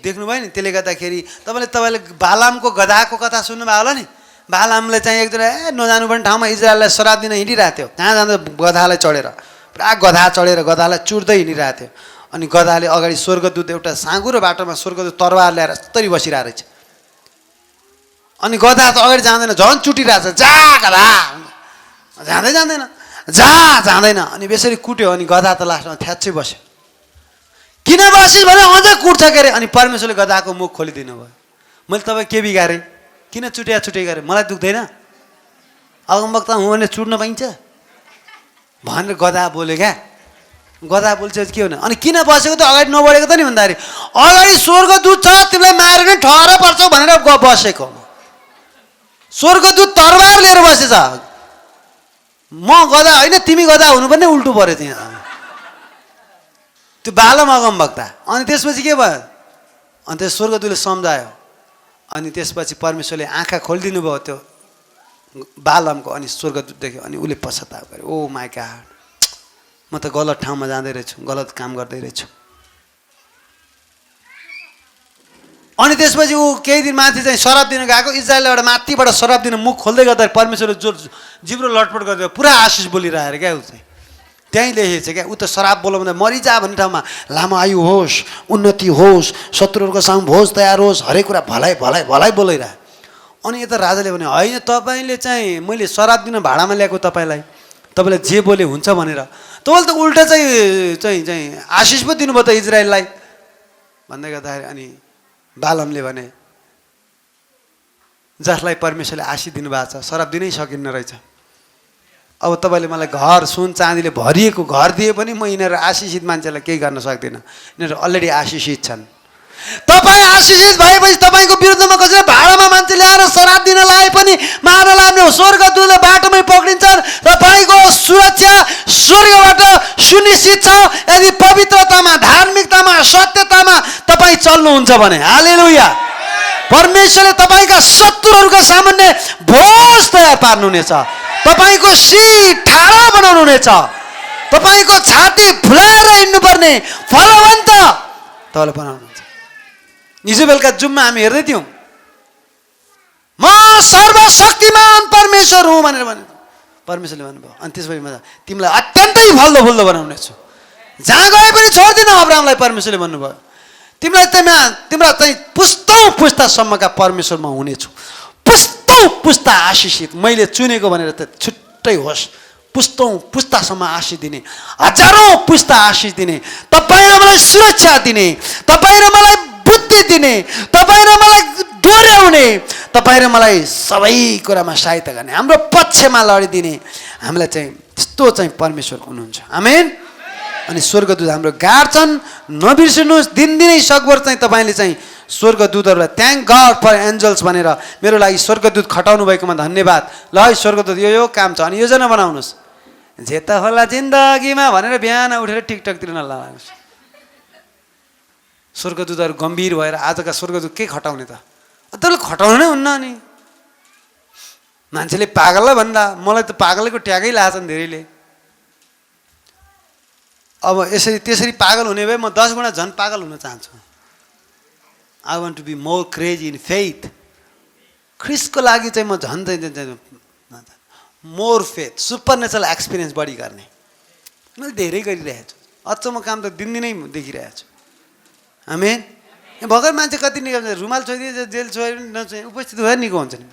देख्नुभयो नि, त्यसले गर्दाखेरि तपाईँले बालामको गधाको कथा सुन्नुभयो होला नि। बालामले चाहिँ एकदम नजानु पर्ने ठाउँमा इजरायललाई श्राप दिन हिँडिरहेको थियो। कहाँ जाँदा गधालाई चढेर पुरा गधा चढेर गधालाई चुड्दै हिँडिरहेको थियो। अनि गधाले अगाडि स्वर्गदूत एउटा साँगुरो बाटोमा स्वर्गदूत तरवार ल्याएर यस्तरी बसिरहेको रहेछ। अनि गधा त अगाडि जाँदैन, झन् चुटिरहेछ। जा गधा, जाँदैन जाँदैन। अनि बेसरी कुट्यो। अनि गधा त लास्टमा थ्याच्चै बस्यो। किन बसिस् भने अझै कुट्छ के अरे। अनि परमेश्वरले गधाको मुख खोलिदिनु भयो। मैले तपाईँ के बिगारेँ? किन छुट्याइ गरेँ? मलाई दुख्दैन? अगमवक्ता हुँ भने चुड्न पाइन्छ भनेर गधा बोल्यो क्या। गधा बोल्छ के हुने? अनि किन बसेको त अगाडि नबढेको त नि भन्दाखेरि अगाडि स्वर्गदूत छ, तिमीलाई मारेर नै ठहर पर्छौ भनेर बसेको। स्वर्गदूत तरवार लिएर बसेछ। म गधा होइन, तिमी गधा हुनुपर्ने, उल्टो पऱ्यो त्यहाँ। त्यो बालम अगमवक्ता। अनि त्यसपछि के भयो? अनि त्यो स्वर्गदूतले सम्झायो। अनि त्यसपछि परमेश्वरले आँखा खोलिदिनु भयो त्यो बालमको। अनि स्वर्गदूत देख्यो। अनि उसले पश्चाताप गर्यो। ओ माई गॉड, म त गलत ठाउँमा जाँदै रहेछु, गलत काम गर्दै रहेछु। अनि त्यसपछि ऊ केही दिन माथि चाहिँ श्राप दिन गएको। इजरायलबाट माथिबाट श्राप दिन मुख खोल्दै गर्दा परमेश्वरले जो जिब्रो लटपट गरिदियो, पुरा आशिष बोलिरहेर क्या। ऊ चाहिँ त्यहीँ लेखेको छ क्या। ऊ त श्राप बोलाउँदा मरिजा भन्ने ठाउँमा लामो आयु होस्, उन्नति होस्, शत्रुहरूको सामु भोज तयार होस्, हरेक कुरा भलाइ भलाइ भलाइ बोलाइरह। अनि यता राजाले भने होइन, तपाईँले चाहिँ मैले श्राप दिन भाडामा ल्याएको तपाईँलाई जे बोले हुन्छ भनेर। तपाईँले त उल्टा चाहिँ आशिष पो दिनुभयो त इजरायललाई भन्दै गर्दाखेरि। अनि बालमले भने जसलाई परमेश्वरले आशिष दिनुभएको छ श्राप दिनै सकिन्न रहेछ। अब तपाईँले मलाई घर सुन चाँदीले भरिएको घर दिए पनि म यिनीहरू आशिषित मान्छेलाई केही गर्न सक्दिनँ। यिनीहरू अलरेडी आशिषित छन्। तपाईँ आशिषित भएपछि तपाईँको विरुद्धमा कसैले भाडामा मान्छे ल्याएर श्राप दिन लाए पनि मार लाग्ने हो। स्वर्गदूतले बाटोमै पक्रिन्छन्। तपाईँको सुरक्षा स्वर्गबाट सुनिश्चित छ यदि पवित्रतामा, धार्मिकतामा, सत्यतामा तपाईँ चल्नुहुन्छ भने। हालेलुया। परमेश्वरले तपाईँका शत्रुहरूका सामुन्ने भोज तयार पार्नुहुनेछ। तपाईँको सिर ठाडो बनाउनु हुनेछ। तपाईँको छाती फुलाएर हिँड्नुपर्ने फलवन्त तपाईँले बनाउनुहुन्छ। हिजो बेलुका जुममा हामी हेर्दै थियौँ, म सर्वशक्तिमान परमेश्वर हुँ भनेर भने परमेश्वरले भन्नुभयो। अनि त्यसपछि म तिमीलाई अत्यन्तै फल्दो फुल्दो बनाउनेछु। जहाँ गए पनि छोड्दिनँ अब्राहमलाई परमेश्वरले भन्नुभयो। तिमीलाई तिम्रा चाहिँ पुस्तौँ पुस्तासम्मका परमेश्वरमा हुनेछु। पुस्तौँ पुस्ता आशिषित, मैले चुनेको भनेर त छुट्टै होस्। पुस्तौँ पुस्तासम्म आशिष दिने, हजारौँ पुस्ता आशिष दिने, तपाईँ र मलाई सुरक्षा दिने, तपाईँ र मलाई बुद्धि दिने, तपाईँ र मलाई डोर्याउने, तपाईँ र मलाई सबै कुरामा सहायता गर्ने, हाम्रो पक्षमा लडिदिने, हामीलाई चाहिँ त्यस्तो चाहिँ परमेश्वर हुनुहुन्छ। आमेन। अनि स्वर्गदूत हाम्रो गाड्छन्। नबिर्सिनुहोस्, दिनदिनै सकभर चाहिँ तपाईँले चाहिँ स्वर्गदूतहरूलाई थ्याङ्क गड फर एन्जल्स भनेर मेरो लागि स्वर्गदूत खटाउनु भएकोमा धन्यवाद। ल है स्वर्गदूत यो काम छ। अनि योजना बनाउनुहोस्, जे त होला जिन्दगीमा भनेर बिहान उठेर टिकटकतिर नलाग्नुहोस्। स्वर्गदूतहरू गम्भीर भएर आजका स्वर्गदूत के खटाउने त? त्यसले खटाउनु नै हुन्न। अनि मान्छेले पागललाई भन्दा मलाई त पागलैको ट्यागै लाछन् धेरैले। अब यसरी त्यसरी पागल हुने भए म 10 गुणा झन् पागल हुन चाहन्छु। I want to be more crazy in faith. ख्रिस्टको लागि चाहिँ म झन् चाहिँ more faith super natural experience बढी गर्ने मैले धेरै गरिरहेको छु। अचम्म काम त दिनदिनै देखिरहेको छु। आमेन। भर्खर मान्छे कति निको रुमाल छोइदिए जेल छोएर नछोइ उपस्थित भएर निको हुन्छ नि।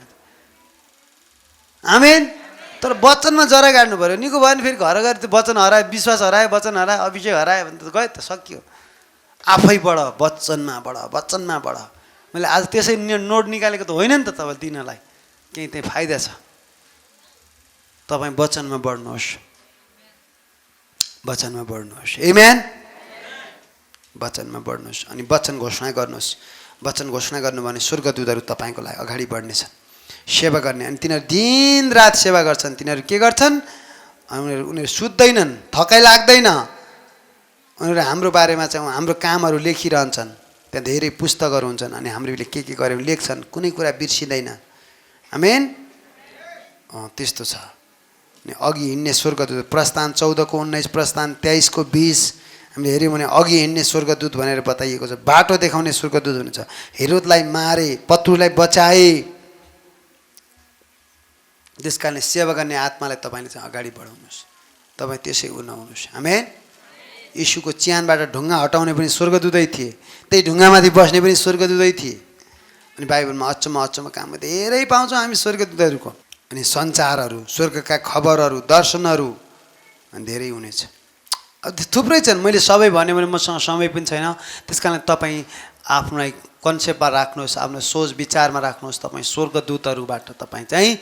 आमेन। तर वचनमा जरा गाड्नु पऱ्यो। निको भयो भने फेरि घर गएर त्यो वचन हरायो, विश्वास हरायो, वचन हरायो, अभिषेक हरायो भने त गयो त, सकियो। आफै बढ, वचनमा बढ, वचनमा बढ। मैले आज त्यसै नोट निकालेको त होइन नि त तपाईँले दिनलाई, केही त्यही फाइदा छ। तपाईँ वचनमा बढ्नुहोस्, वचनमा बढ्नुहोस्। आमेन। वचनमा बढ्नुहोस् अनि वचन घोषणा गर्नुहोस्। वचन घोषणा गर्नु भने स्वर्गदूतहरू तपाईँको लागि अगाडि बढ्नेछन्, सेवा गर्ने। अनि तिनीहरू दिनरात सेवा गर्छन्। तिनीहरू के गर्छन्? उनीहरू सुत्दैनन्, थकाइ लाग्दैन। उनीहरू हाम्रो बारेमा चाहिँ हाम्रो कामहरू लेखिरहन्छन्। त्यहाँ धेरै पुस्तकहरू हुन्छन् अनि हामीले के गर्यौँ लेख्छन्, कुनै कुरा बिर्सिँदैन। आमेन। त्यस्तो छ। अनि अघि हिँड्ने स्वर्गदूत, प्रस्थान 14:19, प्रस्थान 23:20 हामीले हेऱ्यौँ भने अघि हिँड्ने स्वर्गदूत भनेर बताइएको छ। बाटो देखाउने स्वर्गदूत हुनुहुन्छ। हेरोदलाई मारे, पत्रुलाई बचाए। त्यस कारणले सेवा गर्ने आत्मालाई तपाईँले चाहिँ अगाडि बढाउनुहोस्। तपाईँ त्यसै उनाउनुहोस्। आमेन। यीशुको च्यानबाट ढुङ्गा हटाउने पनि स्वर्गदूतै थिए, त्यही ढुङ्गामाथि बस्ने पनि स्वर्गदूतै थिए। अनि बाइबलमा अचम्म काम धेरै पाउँछौँ हामी स्वर्गदूतहरूको। अनि सञ्चारहरू, स्वर्गका खबरहरू, दर्शनहरू अनि धेरै हुनेछ। अब थुप्रै छन्, मैले सबै भन्यो भने मसँग समय पनि छैन। त्यस कारण तपाईँ आफ्नोलाई कन्सेप्टमा राख्नुहोस्, आफ्नो सोच विचारमा राख्नुहोस्। तपाईँ स्वर्गदूतहरूबाट तपाईँ चाहिँ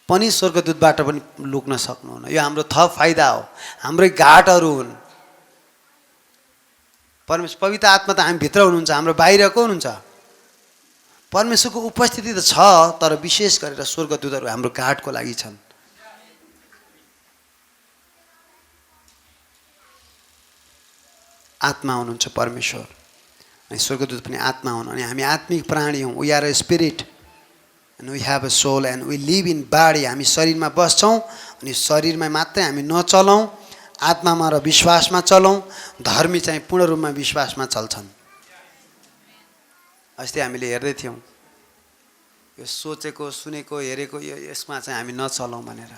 पनि स्वर्गदूतबाट पनि लुक्न सक्नुहुन्न। यो हाम्रो थप फाइदा हो, हाम्रै घाटहरू हुन्। परमेश्वर पवित्र आत्मा त हामी भित्र हुनुहुन्छ, हाम्रो बाहिर को हुनुहुन्छ? परमेश्वरको उपस्थिति त छ, तर विशेष गरेर स्वर्गदूतहरू हाम्रो घाटको लागि छन्। आत्मा हुनुहुन्छ परमेश्वर अनि स्वर्गदूत पनि आत्मा हुन्। अनि हामी आत्मिक प्राणी हौँ। We are a spirit and we have a soul and we live in body. हामी शरीरमा बस्छौँ अनि शरीरमा मात्रै हामी नचलौँ, आत्मामा र विश्वासमा चलौँ। धर्मी चाहिँ पूर्ण रूपमा विश्वासमा चल्छन्। अस्ति हामीले हेर्दै थियौँ, यो सोचेको, सुनेको, हेरेको यसमा चाहिँ हामी नचलौँ भनेर।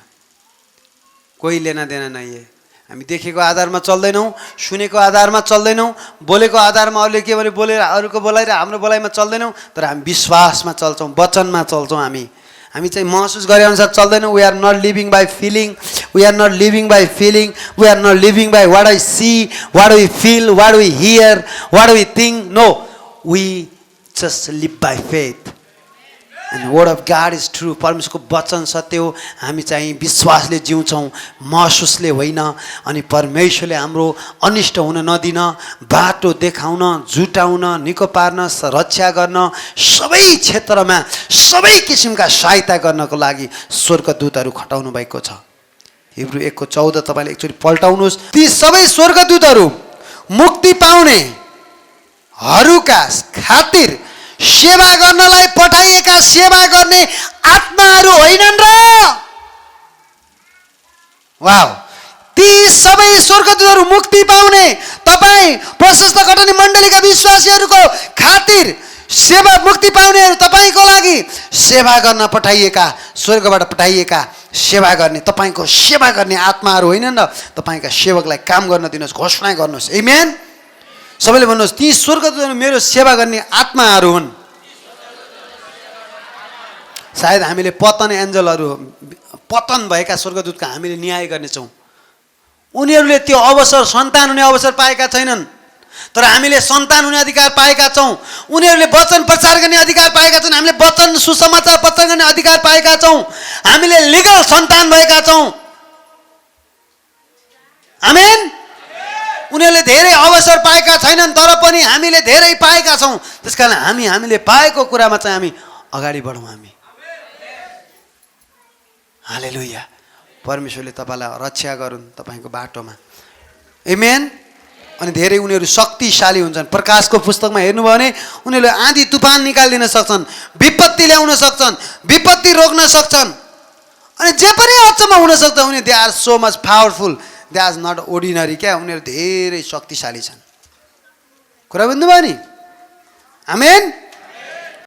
कोही लेना देना नहीं है। हामी देखेको आधारमा चल्दैनौँ, सुनेको आधारमा चल्दैनौँ, बोलेको आधारमा अरूले के भने बोलेर अरूको बोलाइ र हाम्रो बोलाइमा चल्दैनौँ, तर हामी विश्वासमा चल्छौँ, वचनमा चल्छौँ। हामी चाहिँ महसुस गरे अनुसार चल्दैनौँ। We are not living by feeling, we are not living by feeling, we are not living by what I see, what we feel, what we hear, what we think. No, we just live by faith and word of God is true. परमेश्वरको वचन सत्य हो। हामी चाहिँ विश्वासले जिउँछौँ, महसुसले होइन। अनि परमेश्वरले हाम्रो अनिष्ट हुन नदिन, बाटो देखाउन, जुटाउन, निको पार्न, रक्षा गर्न, सबै क्षेत्रमा सबै किसिमका सहायता गर्नको लागि स्वर्गदूतहरू खटाउनु भएको छ। हिब्रू 1:14 तपाईँले एकचोटि पल्टाउनुहोस्। ती सबै स्वर्गदूतहरू मुक्ति पाउनेहरूका खातिर सेवा गर्नलाई पठाइएका सेवा गर्ने आत्माहरू होइनन् र? वाव! ती सबै स्वर्गदूतहरू मुक्ति पाउने, तपाईँ प्रशस्त घटनी मण्डलीका विश्वासीहरूको खातिर सेवा, मुक्ति पाउनेहरू तपाईँको लागि सेवा गर्न पठाइएका, स्वर्गबाट पठाइएका सेवा गर्ने, तपाईँको सेवा गर्ने आत्माहरू होइनन् र? तपाईँका सेवकलाई काम गर्न दिनुहोस्, घोषणा गर्नुहोस्। आमेन। सबैले भन्नुहोस्, ती स्वर्गदूतहरू मेरो सेवा गर्ने आत्माहरू हुन्। सायद हामीले पतन एन्जलहरू, पतन भएका स्वर्गदूतका हामीले न्याय गर्नेछौँ। उनीहरूले त्यो अवसर, सन्तान हुने अवसर पाएका छैनन्, तर हामीले सन्तान हुने अधिकार पाएका छौँ। उनीहरूले वचन प्रचार गर्ने अधिकार पाएका छन्, हामीले वचन सुसमाचार प्रचार गर्ने अधिकार पाएका छौँ। हामीले लिगल सन्तान भएका छौँ। आमेन। उनीहरूले धेरै अवसर पाएका छैनन्, तर पनि हामीले धेरै पाएका छौँ। त्यसकारण हामीले पाएको कुरामा चाहिँ हामी अगाडि बढौँ। हामी हालेलुया। परमेश्वरले तपाईँलाई रक्षा गरून् तपाईँको बाटोमा। आमेन। अनि धेरै उनीहरू शक्तिशाली हुन्छन्। प्रकाशको पुस्तकमा हेर्नुभयो भने उनीहरूले आँधी तुफान निकालिदिन सक्छन्, विपत्ति ल्याउन सक्छन्, विपत्ति रोक्न सक्छन्, अनि जे पनि अचम्म हुनसक्छ। उनीहरू they are so much powerful, they are not ordinary. क्या उनीहरू धेरै शक्तिशाली छन्। कुरा बुझ्नुभयो नि? आमेन।